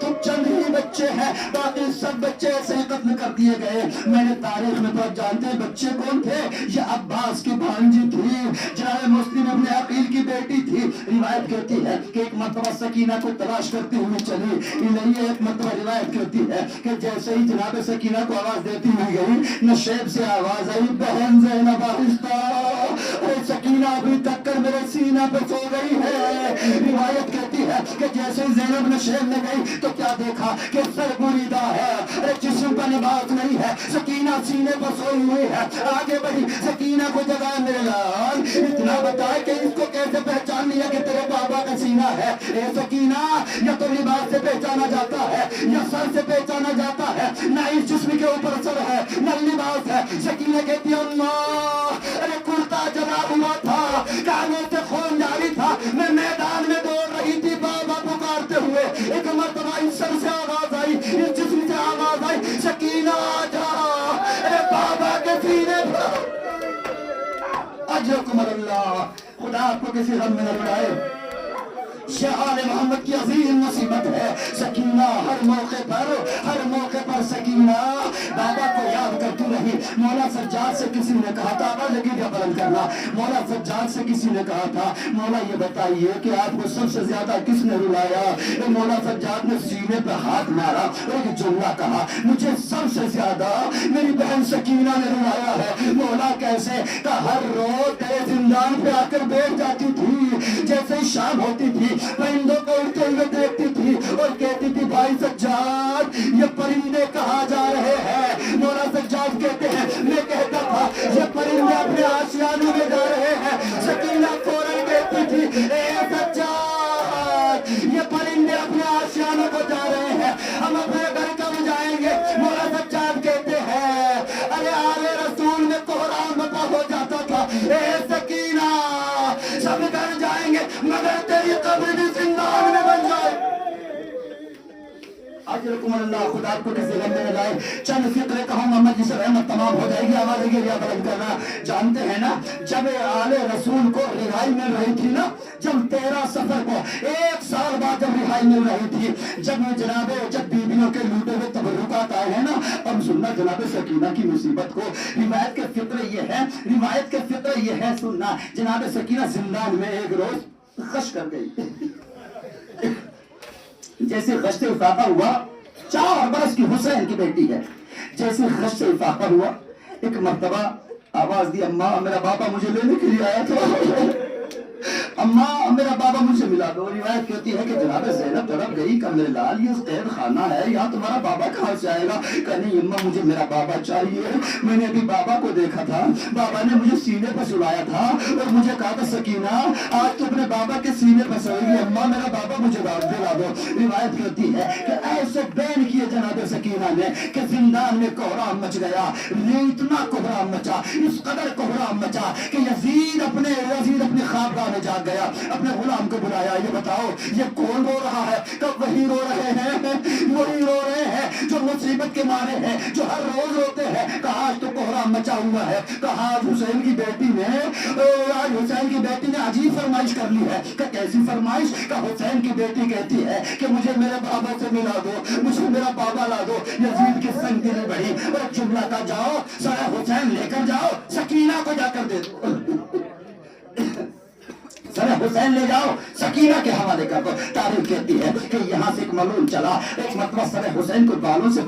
Speaker 3: تو چند ہی بچے ہیں، باقی سب بچے ایسے ہی قتل کر دیے گئے۔ میں نے تاریخ میں تو جانتے ہیں بچے کون تھے؟ یہ عباس کی بھانجی تھی، جناب مسلم ابن عقیل کی بیٹی تھی۔ روایت کہتی ہے کہ ایک مرتبہ سکینہ کو تلاش کرتے ہوئے چلی، الہیہ ایک مرتبہ روایت کہتی ہے کہ جیسے ہی جناب سکینہ کو آواز دیتی ہوئی گئی، نشیب سے آواز آئی، بہن زینب آہستہ، اے سکینہ ابھی تک کر میرے سینہ پہ سو گئی ہے۔ روایت کہتی ہے کہ جیسے ہی زینب نشیب میں گئی تو کیا دیکھا کہ سر بریدہ ہے، ارے جسم پر لباس نہیں ہے، سکینہ سینے پر سوئی ہوئی ہے۔ آگے بڑھی، سکینہ کو جگہ میرے لال، اتنا بتائے کہ اس کو کیسے پہچان لیا کہ تیرے بابا کا سینہ ہے؟ اے سکینہ، یا تو لباس سے پہچانا جاتا ہے یا سر سے پہچانا جاتا ہے، نہ اس جسم کے اوپر سر ہے نہ لباس ہے۔ سکینہ کہتی ہے اللہ، ارے کرتا جلا ہوا تھا، کانوں سے خون جاری تھا، میں میدان میں دوڑ رہی تھی بابا پکارتے ہوئے، ایک مرتبہ اس سر سے آواز آئی، اس جسم سے آواز آئی، سکینہ آجا، ارے بابا کے سینے پر اجرکم اللہ۔ خدا آپ کو کسی غم میں نہ اڑائے۔ یہ آل محمد کی عظیم مصیبت ہے۔ سکینہ ہر موقع پر سکینہ بابا کو یاد کرتی رہی۔ مولا سجاد سے کسی نے کہا تھا، آواز لگی کیا بلند کرنا، مولا سجاد سے کسی نے کہا تھا مولا یہ بتائیے کہ آپ کو سب سے زیادہ کس نے رلایا؟ مولا سجاد نے سینے پہ ہاتھ مارا اور ایک جملہ کہا، مجھے سب سے زیادہ میری بہن سکینہ نے رلایا ہے۔ مولا کیسے؟ کہ ہر روز تیرے زندان پہ آ کر بیٹھ جاتی تھی، جیسے ہی شام ہوتی تھی پرندوں کو اڑتے ہوئے دیکھتی تھی اور کہتی تھی بھائی سجاد یہ پرندے کہاں جا رہے ہیں؟ مولا سجاد کہتے ہیں میں کہتا تھا یہ پرندے اپنے آشیانوں میں جا رہے ہیں۔ سکینہ فوراً کہتی تھی اے سجاد یہ پرندے اپنے آشیانوں کو جا رہے ہیں، ہم اپنے گھر کب جائیں گے؟ مولا سجاد کہتے ہیں ارے آل رسول میں کوہرام بپا ہو جاتا تھا، اے سکینہ سب گھر جائیں گے مگر تیری قبر بھی زندان میں بن جائے۔ اجرکم اللہ۔ خدا کو کسی غم میں لائے۔ چند فقرے کہوں گا مجلس رحمت تمام ہو جائے گی، آواز گریا بلند کرنا۔ جانتے ہیں نا جب آل رسول کو رہائی مل رہی تھی نا، جب 13 سفر کو 1 سال بعد جب رہائی مل رہی تھی، جب بیویوں کے لوٹے ہوئے تبرکات آئے ہیں نا، اب سننا جناب سکینہ کی مصیبت کو۔ روایت کے فقرے یہ ہے سننا، جناب سکینہ زندان میں ایک روز غش کر گئی۔ جیسے غش سے افاقہ ہوا، 4 برس کی حسین کی بیٹی ہے، جیسے غش سے افاقہ ہوا، ایک مرتبہ آواز دی اماں میرا بابا مجھے لینے کے لیے آیا تھا، اماں میرا بابا مجھ سے ملا دو۔ روایت کہتی ہے کہ جناب زینب طرف گئی کہ میرے لال یہ قید خانہ ہے، یہاں تمہارا بابا کہاں سے آئے گا؟ کہ نہیں اماں مجھے میرا بابا چاہیے، میں نے ابھی بابا کو دیکھا تھا، بابا نے مجھے سینے پر سلایا تھا اور مجھے کہا تھا سکینہ آج تو اپنے بابا کے سینے پر سوئے گی، اماں میرا بابا مجھے دلا دو۔ روایت کہتی ہے کہ ایسے بین کیے جناب سکینہ نے کہ زندان میں کوہرام مچ گیا، اتنا کوہرام مچا، اس قدر کوہرام مچا کہ یزید اپنے خوابگاہ میں جا گیا، اپنے غلام کو بلایا، یہ بتاؤ یہ کون رو رہا ہے؟ کہ وہی رو رہے ہیں جو مصیبت کے مارے ہیں، جو ہر روز روتے ہیں کہ آج تو کوہرام مچا ہوا ہے، کہ آج حسین کی بیٹی نے عجیب فرمائش کر لی ہے۔ کہ کیسی فرمائش؟ کہ حسین کی بیٹی کہتی ہے کہ مجھے میرے بابا سے ملا دو، مجھے میرا بابا لا دو۔ یزید کی سنگ دلی بڑھی اور جملہ کا جاؤ سر حسین لے کر جاؤ، سکینہ کو جا کر دے دو، سر حسین لے جاؤ، سکینہ کے حوالے کر دو۔ تاریخ کہتی ہے کہ یہاں سے ایک ملعون چلا، ایک مرتبہ سر حسین کو بالوں سے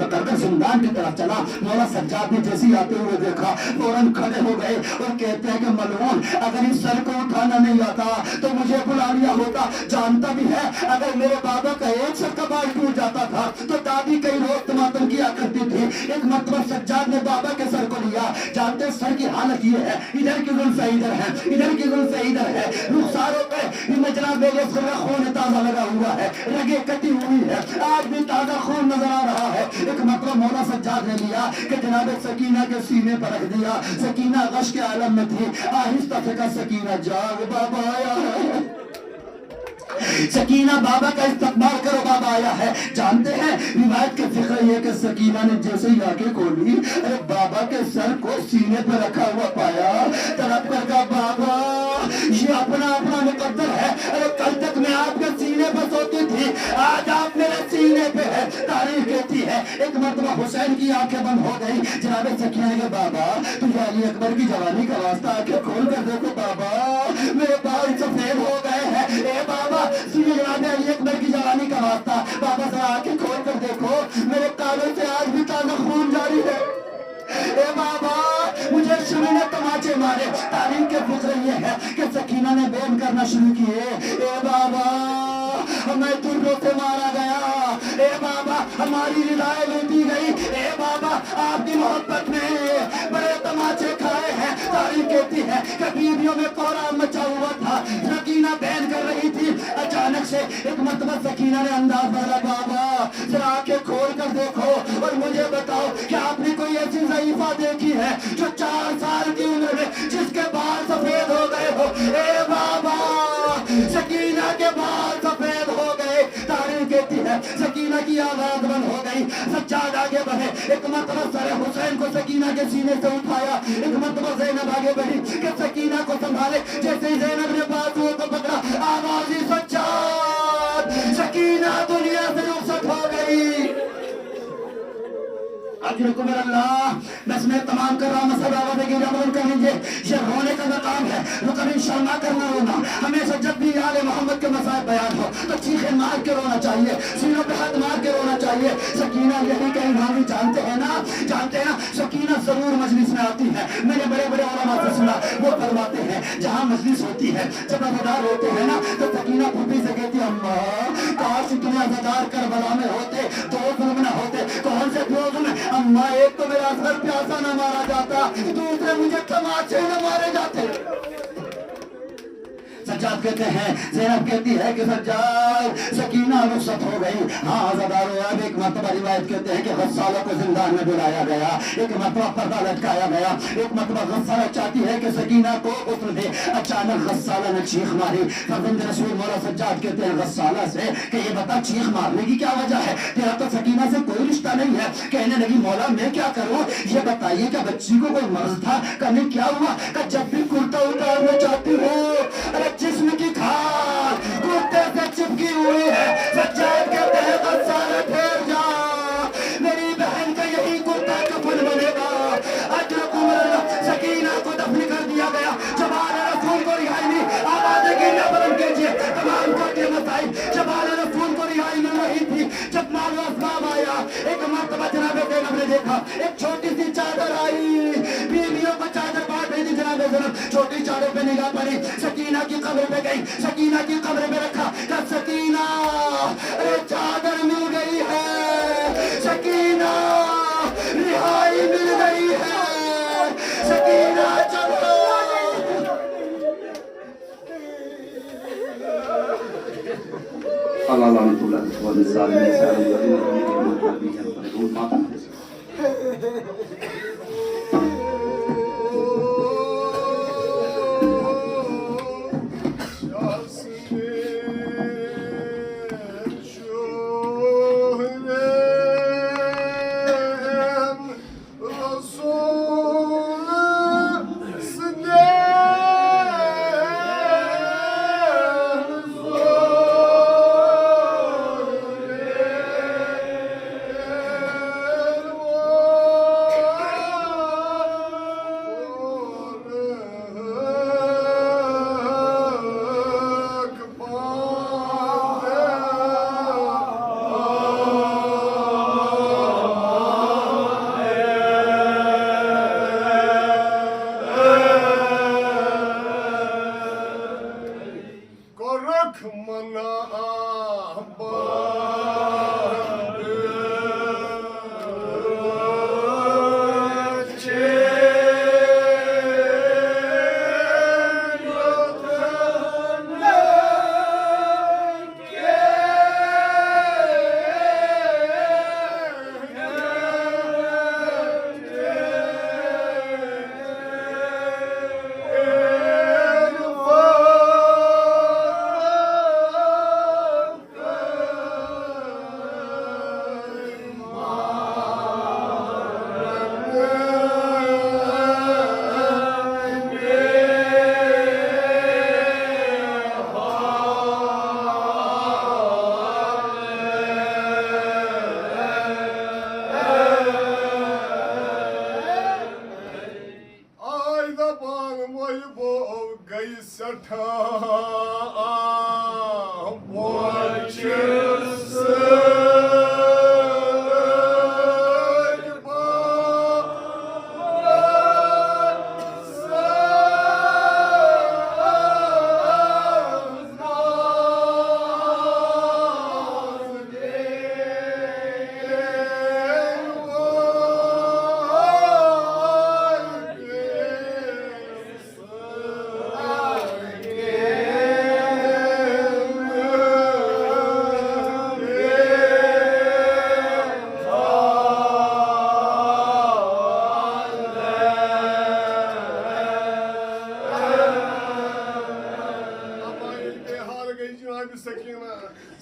Speaker 3: پکڑ کر زندان کی طرف چلا۔ مولا سجاد نے جیسے آتے ہوئے دیکھا فوراً کھڑے ہو گئے اور کہتے ہیں کہ ملعون اگر اس سر کو اٹھانا نہیں آتا تو مجھے بلا لیا ہوتا، جانتا بھی ہے اگر میرے بابا کا ایک سر کا بال ٹوٹ جاتا تھا تو دادی کئی روز تماتم کیا کرتی تھی۔ ایک مرتبہ سجاد نے بابا کے سر کو لیا، جانتے سر کی حالت یہ ہے، ادھر کی زلفیں ادھر کی زلفیں ادھر ہے، رخساروں پہ جناب خون تازہ لگا ہوا ہے، رگیں کٹی ہوئی ہے، آج بھی تازہ خون نظر آ رہا ہے۔ ایک مرتبہ مولا سجاد نے لیا کہ جناب سکینہ کے سینے پر رکھ دیا، سکینہ غش کے عالم میں تھی، آہستہ سے کہا سکینہ جاگ بابا آیا ہے، سکینہ بابا کا استقبال کرو بابا آیا ہے۔ جانتے ہیں روایت کے فقہ یہ کہ سکینہ نے جیسے ہی آنکھیں کھولی بابا کے سر کو سینے پر رکھا ہوا پایا، تڑپ کر کہا بابا یہ اپنا اپنا مقدر ہے. ارے کل تک میں آپ کے سینے پہ سوتی تھی, آج آپ میرے سینے پہ ہے. تاریخ کہتی ہے ایک مرتبہ حسین کی آنکھیں بند ہو گئی. جناب سکینہ نے کہا بابا تجھے علی اکبر کی جوانی کا واسطہ آنکھیں کھول کر دیکھو بابا, میرے بال سفید ہو گئے ہیں. اے بابا سنیے جناب علی اکبر کی جوانی کا واسطہ, بابا ذرا آنکھیں کھول کر دیکھو, میرے کانوں سے آج بھی تازہ خون جاری ہے. اے بابا مجھے شروع نے تماچے مارے. تاریخ کے فکر یہ ہے کہ سکینہ نے بیان کرنا شروع کیے. اے بابا میں دروں سے مارا گیا. اے بابا ہماری ردائیں لوٹی گئی. اے بابا آپ کی محبت میں بڑے تماچے کھائے ہیں. تاریخ کہتی ہے کہ بیویوں میں کوہرام مچا ہوا تھا. سکینہ بیان کر رہی تھی. اچانک سے ایک مرتبہ سکینہ نے انداز ڈالا, بابا ذرا آنکھیں کھول کر دیکھو اور مجھے بتاؤ کہ آپ نے کوئی ایسی ضعیفہ دیکھی ہے جو 4 سال کی عمر میں جس کے بال سفید ہو گئے ہو. اے بابا سکینہ کے بال سفید ہو گئے. تاریخ کہتی ہے سکینہ کی آواز بند ہو گئی. سجاد آگے بڑھے. ایک مرتبہ سر حسین کو سکینہ کے سینے سے اٹھایا. ایک مرتبہ زینب آگے بڑھی کہ سکینہ کو سنبھالے. جیسے ہی زینب نے بازو کو پکڑا, آواز ہی سجاد, سکینہ دنیا سے رخصت ہو گئی. اجرکم اللہ. بس میں تمام کر رہا ہوں, مسئلہ دعوت ہے کہ جب کر لیجیے. یہ رونے کا مقام ہے, رکن انشاءاللہ کرنا رونا. ہمیشہ جب بھی آل محمد کے مسائل بیان ہو تو چیخیں مار کے رونا چاہیے, سینوں پہ ہاتھ مار کے رونا چاہیے. سکینہ یہی کہیں ہم جانتے ہیں نا, سکینہ ضرور مجلس میں آتی ہے. میں نے بڑے بڑے علماء سے سنا, وہ فرماتے ہیں جہاں مجلس ہوتی ہے, جب عزادار ہوتے ہیں نا, تو سکینہ پھوپھی سے کہتی اماں کاش اتنے عزادار کربلا میں ہوتے, 2 ظلم نہ ہوتے. کون سے 2 ظلم؟ اماں ایک تو میرا اصغر پیاسا نہ مارا جاتا, دوسرے مجھے تماچے نہ مارے جاتے. سجاد کہتے ہیں, زینب کہتی ہے کہ سجاد سکینہ رخصت ہو گئی. ہاں عزادار ہوا. ایک مرتبہ روایت کہتے ہیں کہ غسالہ کو زندان میں بلایا گیا. ایک مرتبہ پردہ لٹکایا گیا. ایک مرتبہ غسالہ چاہتی ہے کہ سکینہ کو غسل دے. اچانک غسالہ نے چیخ ماری. فرزند رسول مولا سجاد کہتے ہیں غسالہ سے کہ یہ بتا چیخ مارنے کی کیا وجہ ہے, تیرا تو سکینہ سے کوئی رشتہ نہیں ہے. کہنے لگی مولا میں کیا کروں, یہ بتائیے کہ بچی کو کوئی مرض تھا, کبھی کیا ہوا, کہ جب بھی کرتا اتارنا چاہتی ہوں ارے جسم کی کھال کرتے سے چپکی ہوئی ہے. سجاد کہتے ہیں غسالہ ٹھہر جا, میری بہن کا یہی کرتا کفن بنے گا. اجرکم اللہ. سکینہ کو دفن کر دیا گیا. جبال رسول کو رہائی ملی. آواز گریہ بلند کیجیے تمام کو کے مسائل. جبال رسول کو رہائی مل رہی تھی. جب مال و اسباب آیا, ایک مرتبہ جناب زینب نے دیکھا ایک چھوٹی سی چادر آئی. بیویوں کو چادر بانٹ رہی تھی. جناب زینب چھوٹی چادر پہ نگاہ پڑی, سکینہ کی قبر پہ گئی, سکینہ کی قبر پہ رکھا کہ سکینہ ارے چادر مل گئی ہے, سکینہ رہائی مل گئی ہے, سکینہ چلو.
Speaker 1: اللہ لعنت اللہ والظالمین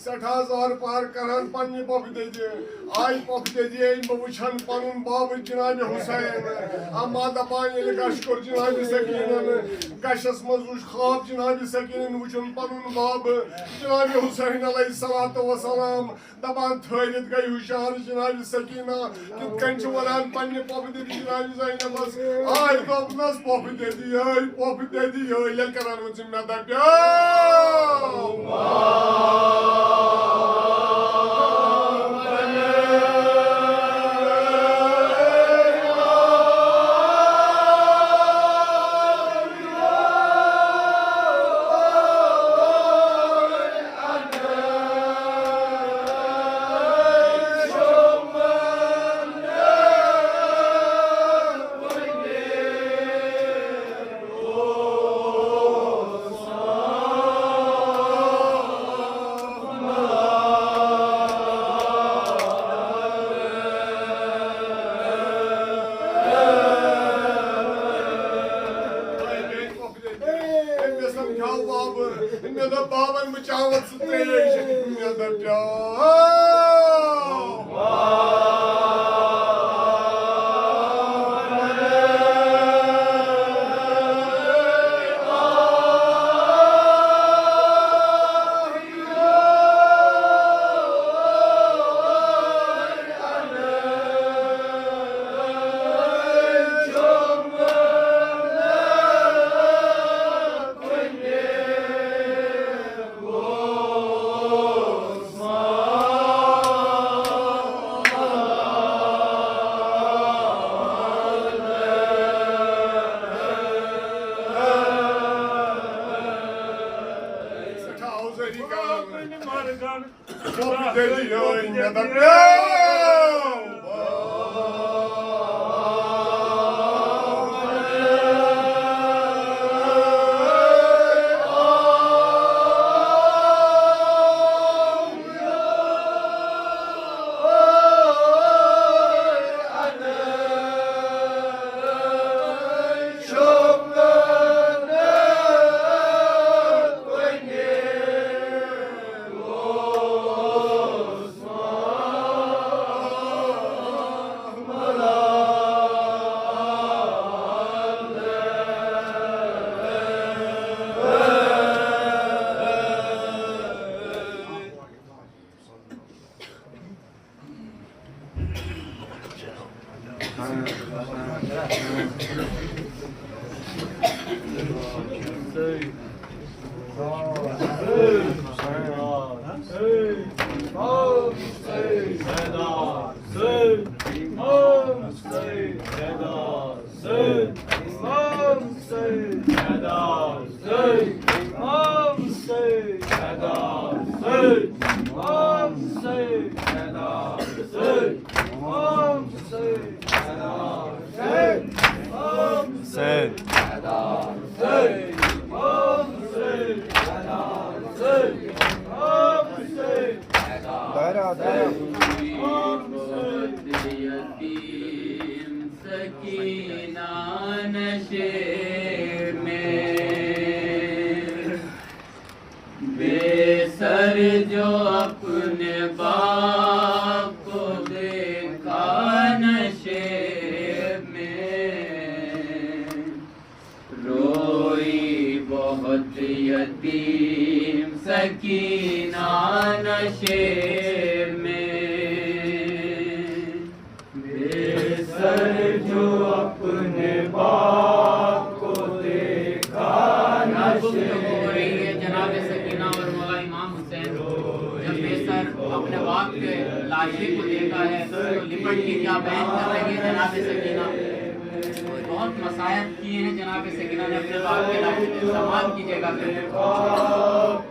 Speaker 2: سٹھا زار پار کران پنہ پۄپھ دٔدِ آے پۄپھ دٔدِ بہٕ وٕچھن پنُن بابہٕ جناب حُسین اما دپان ییٚلہِ گش کوٚر جناب سکیٖنن گشس منٛز وٕچھ خواب جناب سکیٖنن وٕچھُن پنُن بابہٕ جناب حُسین علیہ الصلوۃ والسلام دپان تھٲرِتھ گٔے ہُشار جناب سکیٖنہ کِتھ کٔنۍ چھِ ونان پننہِ پۄپھٕ دٔدِ جناب زینبس آے دوٚپنس پۄپھٕ دٔدِ یٲے پۄپھٕ دٔدِ یٲے ییٚلہِ کران وۄنۍ ژٕ مےٚ دپیو بابن بچاوت سُہ تریش مےٚ دپیو
Speaker 4: اگر اپنے باپ کے لاشے کو دیکھا ہے تو لپٹ کے کیا بیان کر رہی ہے جناب سکینہ. بہت مسائب کیے ہیں جناب سکینہ نے اپنے باپ کے لاشے کے سامان کی جگہ پہ.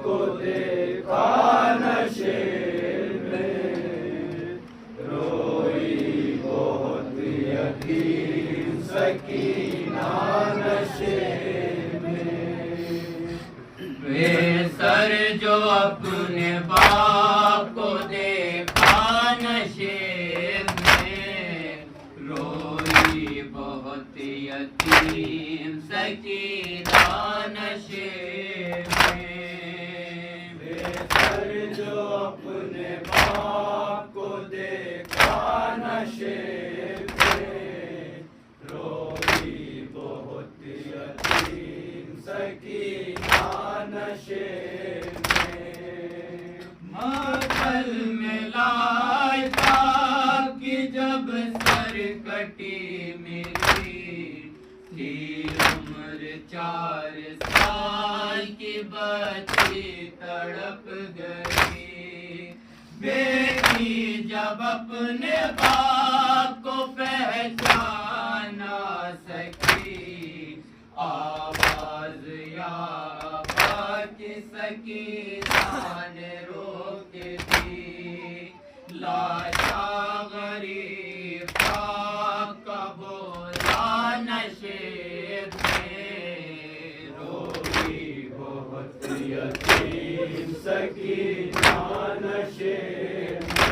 Speaker 2: کو دیکھا نشے میں روئی بہت یتیم سکینہ نشے میں.
Speaker 4: بے سر جو اپنے باپ کو دیکھا نشے میں روئی بہت یتیم سکینہ نشے میں.
Speaker 2: بے سر جو اپنے باپ کو دیکھا نشے میں روئی بہت یتیم سکینہ نشے میں.
Speaker 4: مقتل میں لائے تھا کہ جب سر کٹی میری تھی عمر 4 سال کی بچی تڑپ گئی. بیٹی جب اپنے باپ کو پہچان نہ سکی آواز یا ابا کی سکینہ نے روک دی. لاشا غریب باپ کا بولا نشے میں روئی
Speaker 2: بہت یتیم سکینہ نشے میں.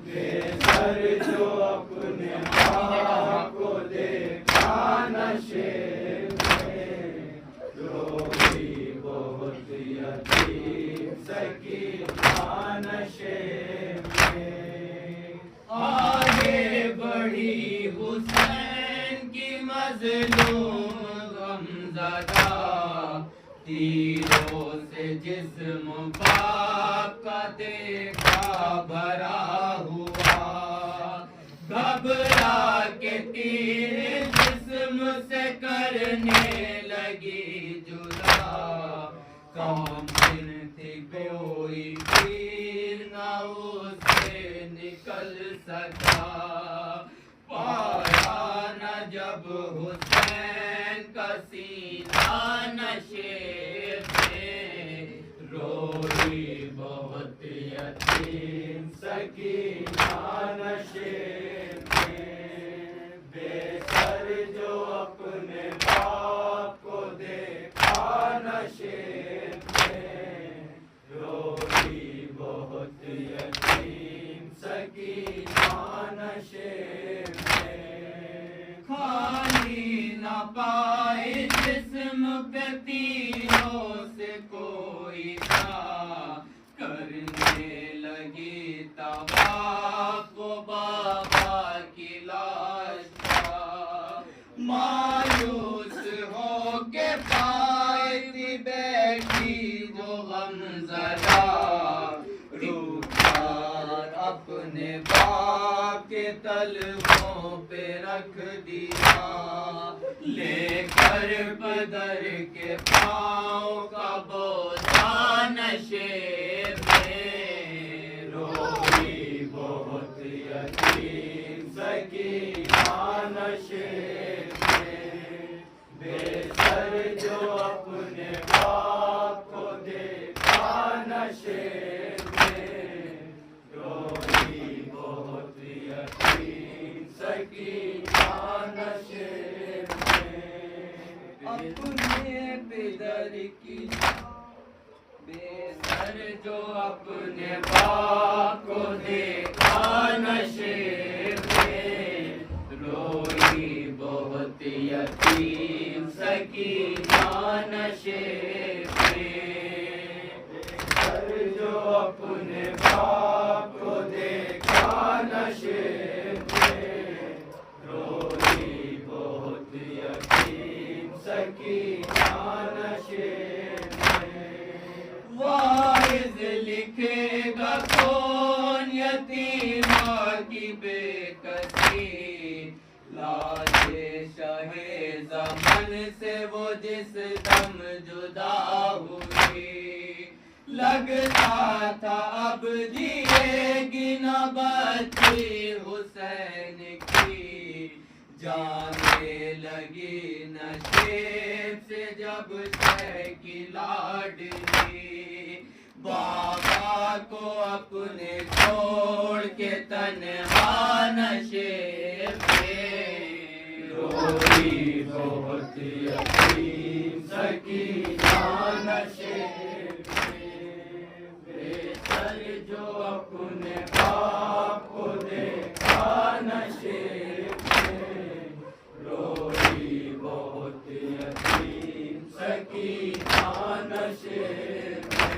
Speaker 2: بے سر جو اپنے باپ کو دیکھا نشے میں روئی بہت یتیم سکینہ نشے میں.
Speaker 4: آگے بڑھی حسین کی مظلوم غمزدہ تیروں سے جسم باپ کا دیکھا بھرا ہوا. گھبرا کے تیر جسم سے کرنے لگی جدا. کام دن تھی کوئی تیر نہ اسے نکل سکا. پایا نہ جب حسین کا سینہ نشے میں روئی بہت یتیم
Speaker 2: سکینہ نشے میں. بے سر جو اپنے باپ کو دیکھا نشے میں روئی بہت یتیم سکینہ نشے میں.
Speaker 4: خالی نہ پائے جسم پہ تیروں سے کوئی تھا. کرنے لگی طواف وہ بابا کی لاش کا. مایوس ہو کے پائی بیٹھی جو غمزدہ روکھار اپنے باپ کے تلووں پہ رکھ دیا. لے کر بدر کے پاؤں کا بوجھا نشے میں روئی
Speaker 2: بہت یتیم سکینہ نشے میں. بے سر جو اپنے باپ کو دیکھا نشے میں روئی بہت یتیم سکینہ نشے میں.
Speaker 4: اپنے پدر کی بے سر جو اپنے باپ کو دیکھا نشے میں روئی بہت یتیم سکینہ نشے میں.
Speaker 2: سر جو اپنے باپ کو دیکھا نشے میں روئی بہت یتیم سکینہ نشے میں.
Speaker 4: واعظ لکھے گا کون یتیمہ کی بے کسی. لاج شاہ زمن سے وہ جس دم جدا ہوئی. لگتا تھا اب
Speaker 2: جب دیے گی نہ بچی حسین کی، جانے لگی نشیب سے جب شہ کی لاڈلی، بابا کو اپنے چھوڑ کے تنہا نشیب پہ روئی بہت یتیم سکینہ نشیب پہ، بے سر جو اپنے باپ کو دیکھا نشیب پہ روئی بہت یتیم سکینہ نشیب پہ۔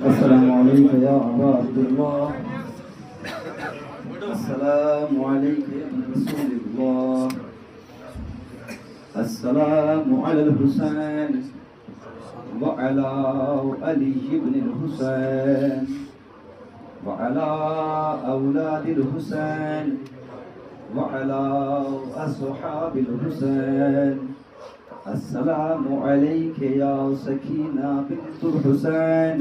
Speaker 1: السلام عليك يا أبا عبد الله، السلام عليك يا ابن رسول الله، السلام على الحسين وعلى علي بن الحسين وعلى أولاد الحسين وعلى أصحاب الحسين. السلام عليك يا سكينة بنت الحسين،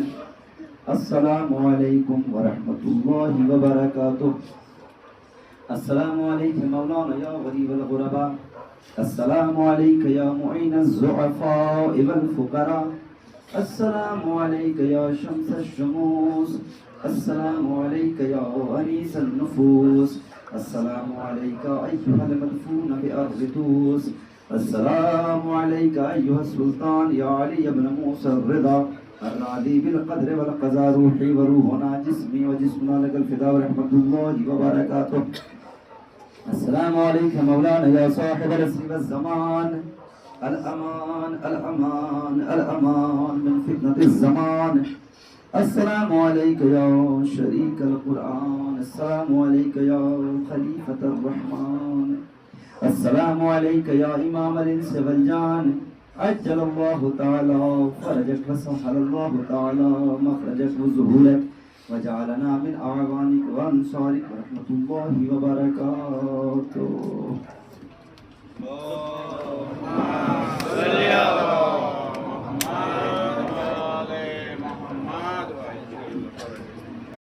Speaker 1: السلام عليكم ورحمة الله وبركاته. السلام عليك مولانا يا غريب الغرباء، السلام عليك يا معين الضعفاء والفقراء، السلام عليك يا شمس الشموس، السلام عليك يا أنيس النفوس، السلام عليك أيها المدفون بأرض توس، السلام عليك أيها السلطان يا علي بن موسى الرضا الراضي بالقدر والقضاء، روحي وروحنا جسمي وجسمنا لك الفداء ورحمة الله وبركاته. السلام عليك مولانا يا صاحب العصر والزمان، الأمان الأمان الأمان من فتنة الزمان. السلام عليك يا شريك القرآن، السلام عليك يا خليفة الرحمن، السلام عليك يا إمام الإنس والجان، عجل الله تعالى فرجك وسهل الله تعالى مخرجك وظهورك وجعلنا من أعوانك وأنصارك ورحمة الله وبركاته.